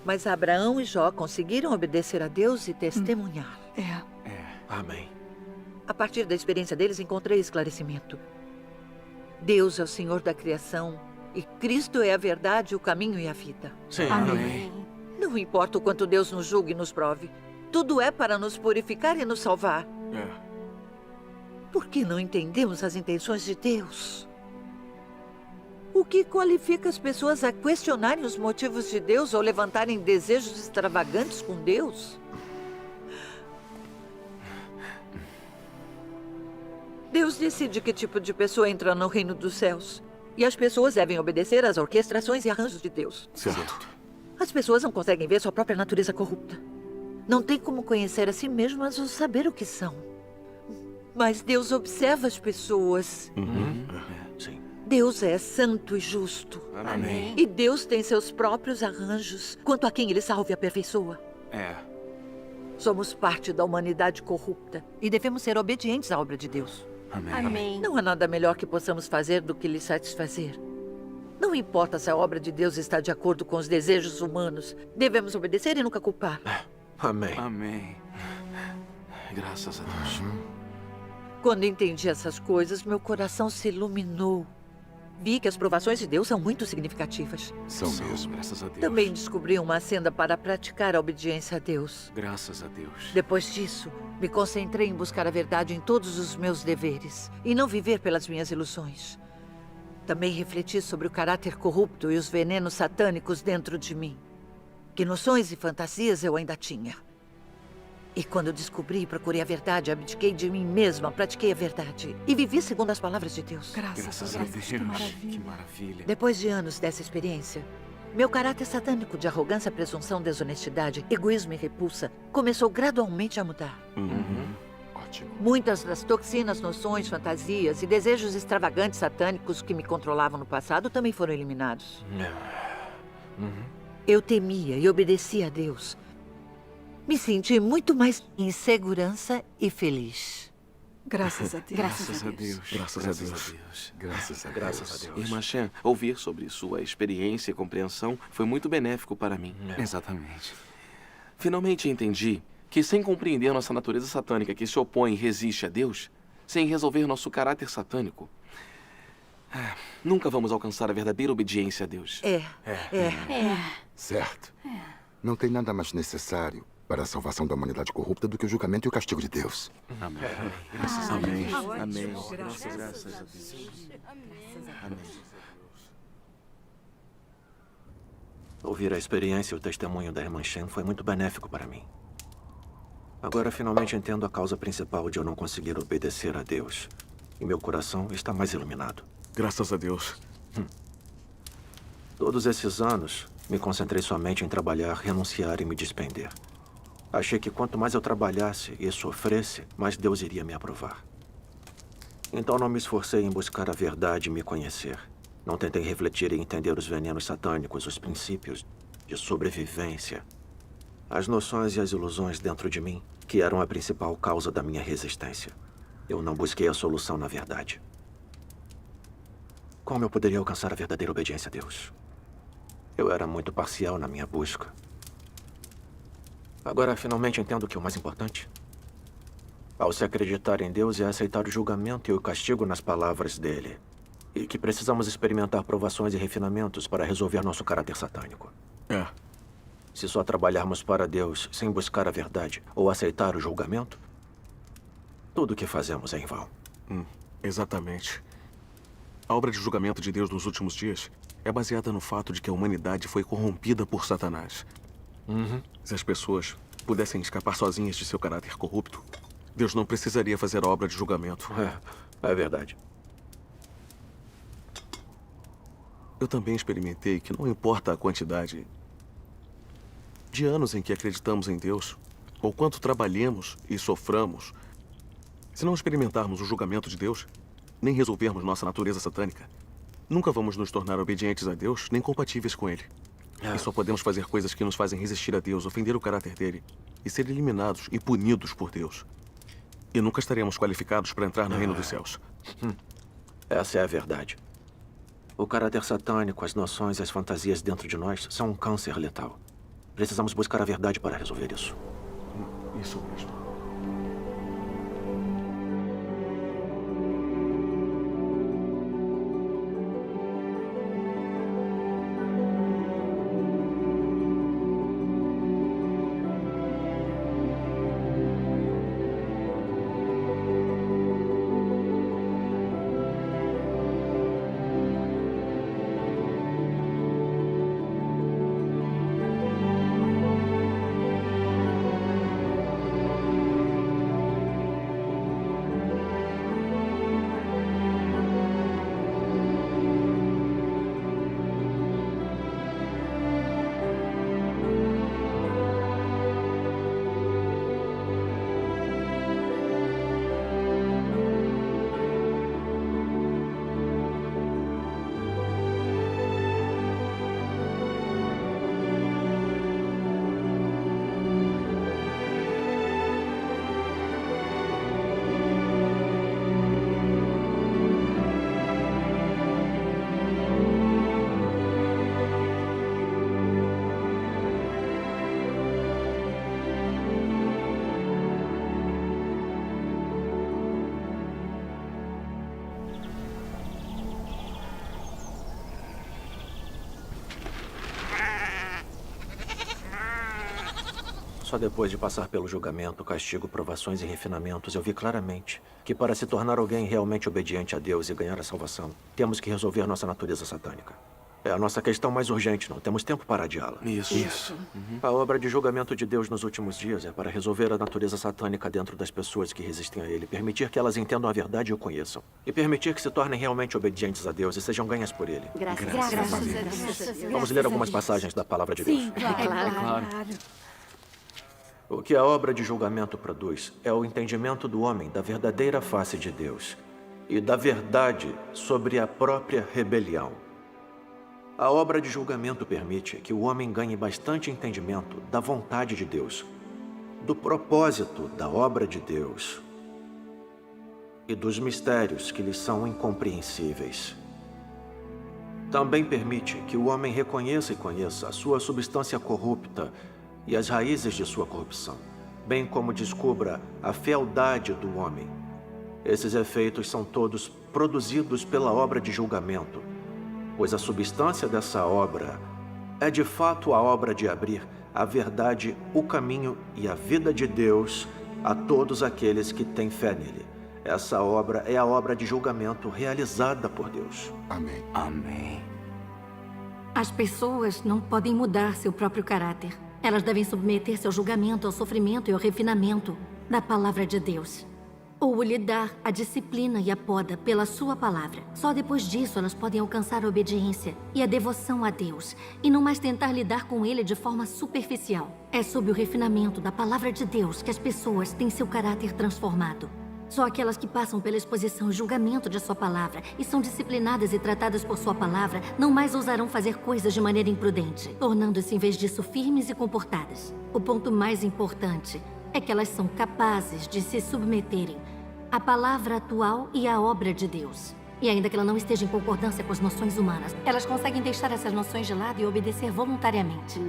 Mas Abraão e Jó conseguiram obedecer a Deus e testemunhar. Amém. A partir da experiência deles, encontrei esclarecimento. Deus é o Senhor da criação e Cristo é a verdade, o caminho e a vida. Sim. Amém. Não importa o quanto Deus nos julgue e nos prove. Tudo é para nos purificar e nos salvar. Por que não entendemos as intenções de Deus? O que qualifica as pessoas a questionarem os motivos de Deus ou levantarem desejos extravagantes com Deus? Deus decide que tipo de pessoa entra no reino dos céus. E as pessoas devem obedecer às orquestrações e arranjos de Deus. Certo. As pessoas não conseguem ver sua própria natureza corrupta. Não tem como conhecer a si mesmas ou saber o que são. Mas Deus observa as pessoas. Sim. Deus é santo e justo. Amém. E Deus tem seus próprios arranjos quanto a quem ele salva e aperfeiçoa. Somos parte da humanidade corrupta e devemos ser obedientes à obra de Deus. Amém. Não há nada melhor que possamos fazer do que lhe satisfazer. Não importa se a obra de Deus está de acordo com os desejos humanos. Devemos obedecer e nunca culpar. Amém. Amém. Graças a Deus. Quando entendi essas coisas, meu coração se iluminou. Vi que as provações de Deus são muito significativas. São mesmo. Graças a Deus. Também descobri uma senda para praticar a obediência a Deus. Graças a Deus. Depois disso, me concentrei em buscar a verdade em todos os meus deveres e não viver pelas minhas ilusões. Também refleti sobre o caráter corrupto e os venenos satânicos dentro de mim. Que noções e fantasias eu ainda tinha. E quando descobri e procurei a verdade, abdiquei de mim mesma, pratiquei a verdade. E vivi segundo as palavras de Deus. Graças a Deus. Que maravilha. Depois de anos dessa experiência, meu caráter satânico de arrogância, presunção, desonestidade, egoísmo e repulsa começou gradualmente a mudar. Ótimo. Muitas das toxinas, noções, fantasias e desejos extravagantes satânicos que me controlavam no passado também foram eliminados. Eu temia e obedecia a Deus. Me senti muito mais em segurança e feliz. Graças a Deus. Graças a Deus. Graças a Deus. Graças a Deus. Irmã Shan, ouvir sobre sua experiência e compreensão foi muito benéfico para mim. Exatamente. Finalmente entendi que, sem compreender nossa natureza satânica que se opõe e resiste a Deus, sem resolver nosso caráter satânico, nunca vamos alcançar a verdadeira obediência a Deus. Certo. Não tem nada mais necessário para a salvação da humanidade corrupta do que o julgamento e o castigo de Deus. Amém. Graças a Amém. Deus. Amém. Graças a Deus. Amém. Ouvir a experiência e o testemunho da irmã Shen foi muito benéfico para mim. Agora finalmente entendo a causa principal de eu não conseguir obedecer a Deus. E meu coração está mais iluminado. Graças a Deus. Todos esses anos, me concentrei somente em trabalhar, renunciar e me despender. Achei que quanto mais eu trabalhasse e sofresse, mais Deus iria me aprovar. Então não me esforcei em buscar a verdade e me conhecer. Não tentei refletir e entender os venenos satânicos, os princípios de sobrevivência, as noções e as ilusões dentro de mim, que eram a principal causa da minha resistência. Eu não busquei a solução na verdade. Como eu poderia alcançar a verdadeira obediência a Deus? Eu era muito parcial na minha busca. Agora, finalmente entendo que o mais importante, ao se acreditar em Deus, é aceitar o julgamento e o castigo nas palavras dele. E que precisamos experimentar provações e refinamentos para resolver nosso caráter satânico. Se só trabalharmos para Deus sem buscar a verdade ou aceitar o julgamento, tudo o que fazemos é em vão. Exatamente. A obra de julgamento de Deus nos últimos dias é baseada no fato de que a humanidade foi corrompida por Satanás. Se as pessoas pudessem escapar sozinhas de seu caráter corrupto, Deus não precisaria fazer a obra de julgamento. É verdade. Eu também experimentei que não importa a quantidade de anos em que acreditamos em Deus, ou quanto trabalhemos e soframos, se não experimentarmos o julgamento de Deus, nem resolvermos nossa natureza satânica, nunca vamos nos tornar obedientes a Deus, nem compatíveis com Ele. E só podemos fazer coisas que nos fazem resistir a Deus, ofender o caráter dele e ser eliminados e punidos por Deus. E nunca estaremos qualificados para entrar no reino dos céus. Essa é a verdade. O caráter satânico, as noções e as fantasias dentro de nós são um câncer letal. Precisamos buscar a verdade para resolver isso. Isso mesmo. Só depois de passar pelo julgamento, castigo, provações e refinamentos, eu vi claramente que para se tornar alguém realmente obediente a Deus e ganhar a salvação, temos que resolver nossa natureza satânica. É a nossa questão mais urgente, não temos tempo para adiá-la. Isso. A obra de julgamento de Deus nos últimos dias é para resolver a natureza satânica dentro das pessoas que resistem a ele, permitir que elas entendam a verdade e o conheçam, e permitir que se tornem realmente obedientes a Deus e sejam ganhas por ele. Graças a Deus. Vamos ler algumas passagens da palavra de Deus. Sim, claro. O que a obra de julgamento produz é o entendimento do homem da verdadeira face de Deus e da verdade sobre a própria rebelião. A obra de julgamento permite que o homem ganhe bastante entendimento da vontade de Deus, do propósito da obra de Deus e dos mistérios que lhes são incompreensíveis. Também permite que o homem reconheça e conheça a sua substância corrupta e as raízes de sua corrupção, bem como descubra a fealdade do homem. Esses efeitos são todos produzidos pela obra de julgamento, pois a substância dessa obra é de fato a obra de abrir a verdade, o caminho e a vida de Deus a todos aqueles que têm fé nele. Essa obra é a obra de julgamento realizada por Deus. Amém. Amém. As pessoas não podem mudar seu próprio caráter. Elas devem submeter-se ao julgamento, ao sofrimento e ao refinamento da palavra de Deus. Ou lhe dar a disciplina e a poda pela sua palavra. Só depois disso elas podem alcançar a obediência e a devoção a Deus, e não mais tentar lidar com ele de forma superficial. É sob o refinamento da palavra de Deus que as pessoas têm seu caráter transformado. Só aquelas que passam pela exposição e julgamento de sua palavra e são disciplinadas e tratadas por sua palavra não mais ousarão fazer coisas de maneira imprudente, tornando-se em vez disso firmes e comportadas. O ponto mais importante é que elas são capazes de se submeterem à palavra atual e à obra de Deus. E ainda que ela não esteja em concordância com as noções humanas, elas conseguem deixar essas noções de lado e obedecer voluntariamente.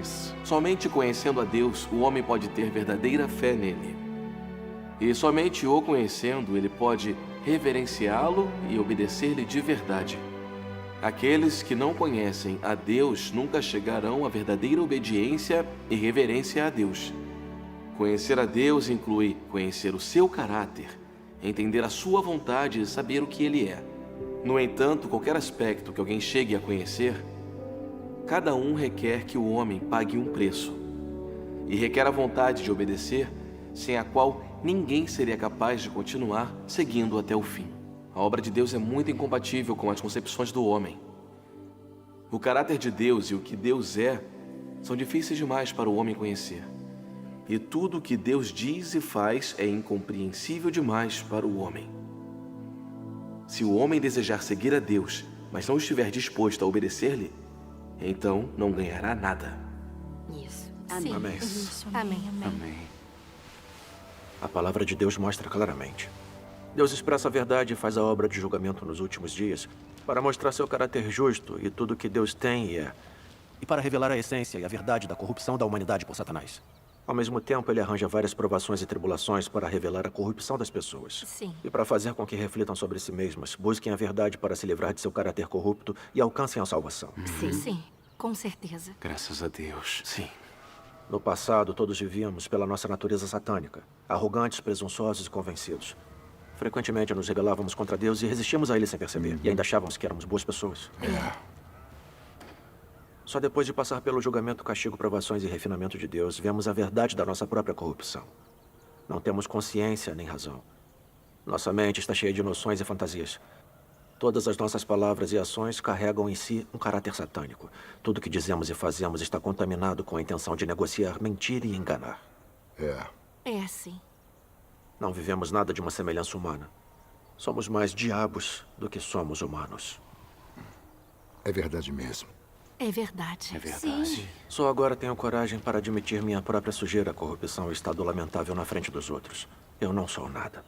Isso. Somente conhecendo a Deus, o homem pode ter verdadeira fé nele. E somente o conhecendo, ele pode reverenciá-lo e obedecer-lhe de verdade. Aqueles que não conhecem a Deus nunca chegarão à verdadeira obediência e reverência a Deus. Conhecer a Deus inclui conhecer o seu caráter, entender a sua vontade e saber o que ele é. No entanto, qualquer aspecto que alguém chegue a conhecer, cada um requer que o homem pague um preço. E requer a vontade de obedecer, sem a qual ninguém seria capaz de continuar seguindo até o fim. A obra de Deus é muito incompatível com as concepções do homem. O caráter de Deus e o que Deus é são difíceis demais para o homem conhecer. E tudo o que Deus diz e faz é incompreensível demais para o homem. Se o homem desejar seguir a Deus, mas não estiver disposto a obedecer-lhe, então não ganhará nada. Isso. Amém. Amém. Amém. A palavra de Deus mostra claramente. Deus expressa a verdade e faz a obra de julgamento nos últimos dias para mostrar seu caráter justo e tudo o que Deus tem e é, e para revelar a essência e a verdade da corrupção da humanidade por Satanás. Ao mesmo tempo, ele arranja várias provações e tribulações para revelar a corrupção das pessoas. Sim. E para fazer com que reflitam sobre si mesmas, busquem a verdade para se livrar de seu caráter corrupto e alcancem a salvação. Sim, com certeza. Graças a Deus. Sim. No passado, todos vivíamos pela nossa natureza satânica, arrogantes, presunçosos e convencidos. Frequentemente nos rebelávamos contra Deus e resistíamos a Ele sem perceber. E ainda achávamos que éramos boas pessoas. Só depois de passar pelo julgamento, castigo, provações e refinamento de Deus, vemos a verdade da nossa própria corrupção. Não temos consciência nem razão. Nossa mente está cheia de noções e fantasias. Todas as nossas palavras e ações carregam em si um caráter satânico. Tudo que dizemos e fazemos está contaminado com a intenção de negociar, mentir e enganar. É assim. Não vivemos nada de uma semelhança humana. Somos mais diabos do que somos humanos. É verdade mesmo. É verdade. É verdade. Sim. Só agora tenho coragem para admitir minha própria sujeira, corrupção e estado lamentável na frente dos outros. Eu não sou nada.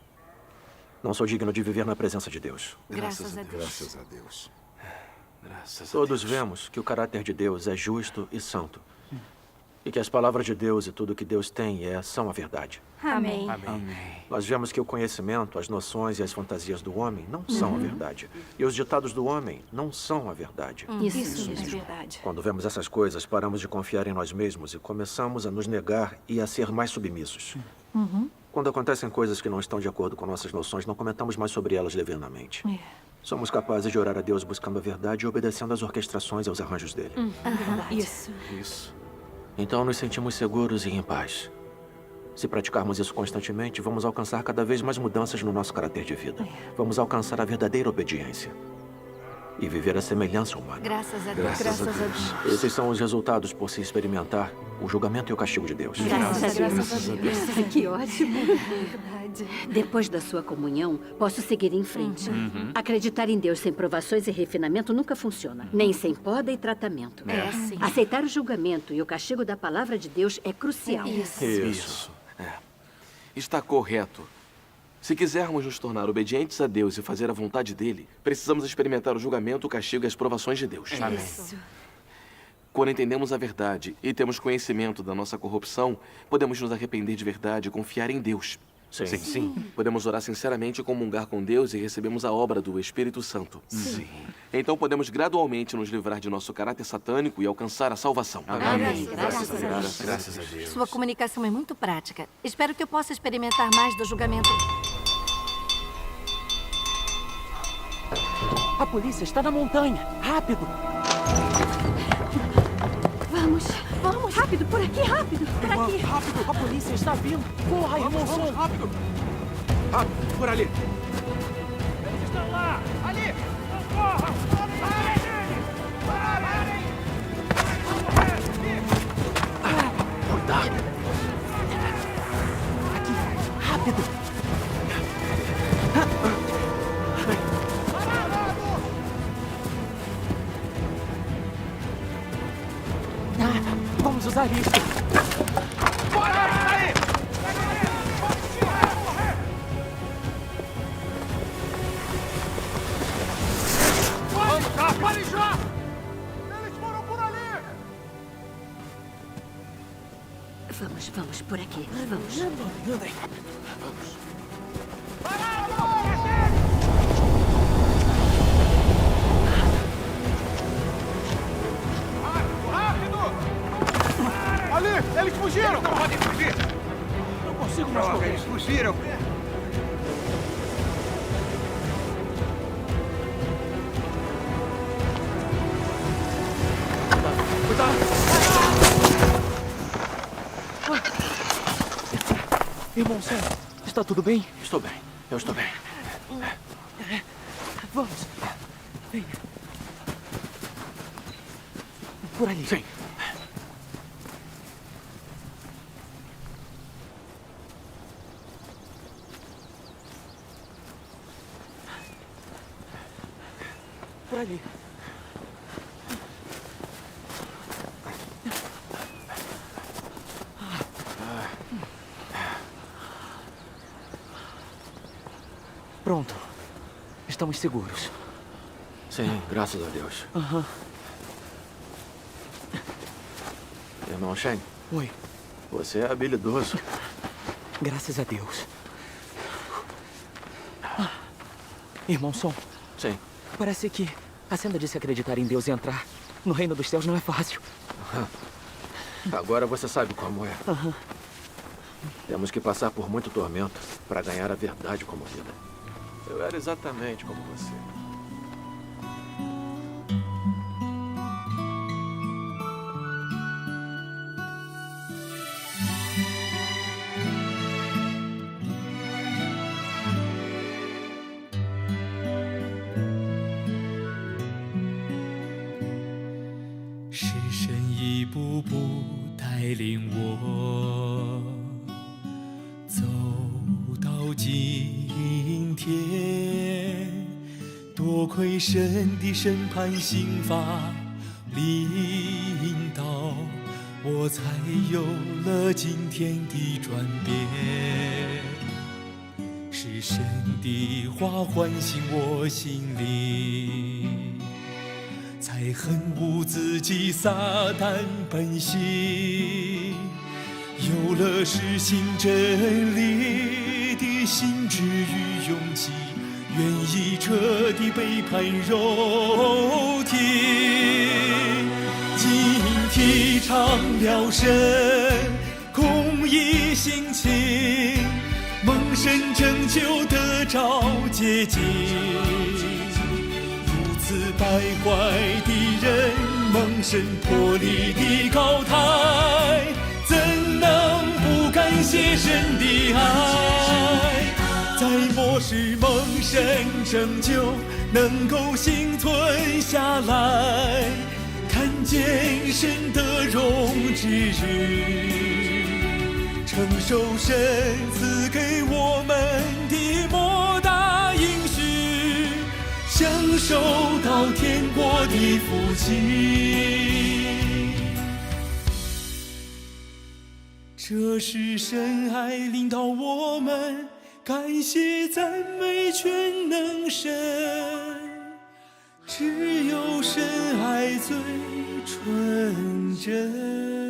Não sou digno de viver na presença de Deus. Graças a Deus. Graças a Deus. Todos vemos que o caráter de Deus é justo e santo. E que as palavras de Deus e tudo que Deus tem e é são a verdade. Amém. Nós vemos que o conhecimento, as noções e as fantasias do homem não são a verdade. E os ditados do homem não são a verdade. Isso é verdade. Quando vemos essas coisas, paramos de confiar em nós mesmos e começamos a nos negar e a ser mais submissos. Quando acontecem coisas que não estão de acordo com nossas noções, não comentamos mais sobre elas levianamente. Somos capazes de orar a Deus buscando a verdade e obedecendo às orquestrações e aos arranjos dele. Isso. Isso. Então nos sentimos seguros e em paz. Se praticarmos isso constantemente, vamos alcançar cada vez mais mudanças no nosso caráter de vida. Vamos alcançar a verdadeira obediência. E viver a semelhança humana. Graças a Deus. Graças a Deus. Esses são os resultados por se experimentar o julgamento e o castigo de Deus. Graças a Deus. Que ótimo. Verdade. Depois da sua comunhão, posso seguir em frente. Acreditar em Deus sem provações e refinamento nunca funciona. Nem sem poda e tratamento. É, sim. Aceitar o julgamento e o castigo da palavra de Deus é crucial. Isso. Está correto. Se quisermos nos tornar obedientes a Deus e fazer a vontade dele, precisamos experimentar o julgamento, o castigo e as provações de Deus. Isso. Quando entendemos a verdade e temos conhecimento da nossa corrupção, podemos nos arrepender de verdade e confiar em Deus. Sim. Podemos orar sinceramente e comungar com Deus e recebemos a obra do Espírito Santo. Sim. Então podemos gradualmente nos livrar de nosso caráter satânico e alcançar a salvação. Amém. Graças a Deus. Sua comunicação é muito prática. Espero que eu possa experimentar mais do julgamento. A polícia está na montanha. Rápido! Vamos, rápido, por aqui, rápido, por aqui. Rápido, a polícia está vindo. Corra, irmão Som. Rápido! Rápido, por ali! Eles estão lá! Ali! Corra! Cuidado! Aqui, rápido! Vamos usar isso. Pare já! Eles foram por ali! Vamos por aqui. Vamos. Andem. Ali! Eles fugiram! Eles não podem fugir! Não consigo mais correr. Eles fugiram! Cuidado! Irmão Sam, está tudo bem? Estou bem. Eu estou bem. Vamos. Venha. Por ali. Sim. Por ali. Pronto. Estamos seguros. Sim, graças a Deus. Irmão Shen. Oi. Você é habilidoso. Graças a Deus. Irmão Som. Sim. Parece que a Senda disse acreditar em Deus e entrar no reino dos céus não é fácil. Agora você sabe como é. Temos que passar por muito tormento para ganhar a verdade como vida. Eu era exatamente como você.神的审判刑罚领导，我才有了今天的转变。是神的话唤醒我心灵，才恨恶自己撒旦本性，有了实行真理的心智与勇气。愿意彻底背叛肉体，今提倡了神公义性情，蒙神拯救得着捷径。此败坏的人蒙神脱离的高台，怎能不感谢神的爱？在末世蒙神拯救，能够幸存下来，看见神的荣之日，承受神赐给我们的莫大应许，享受到天国的福气。这是神爱领导我们，感谢赞美全能神，只有神爱最纯真。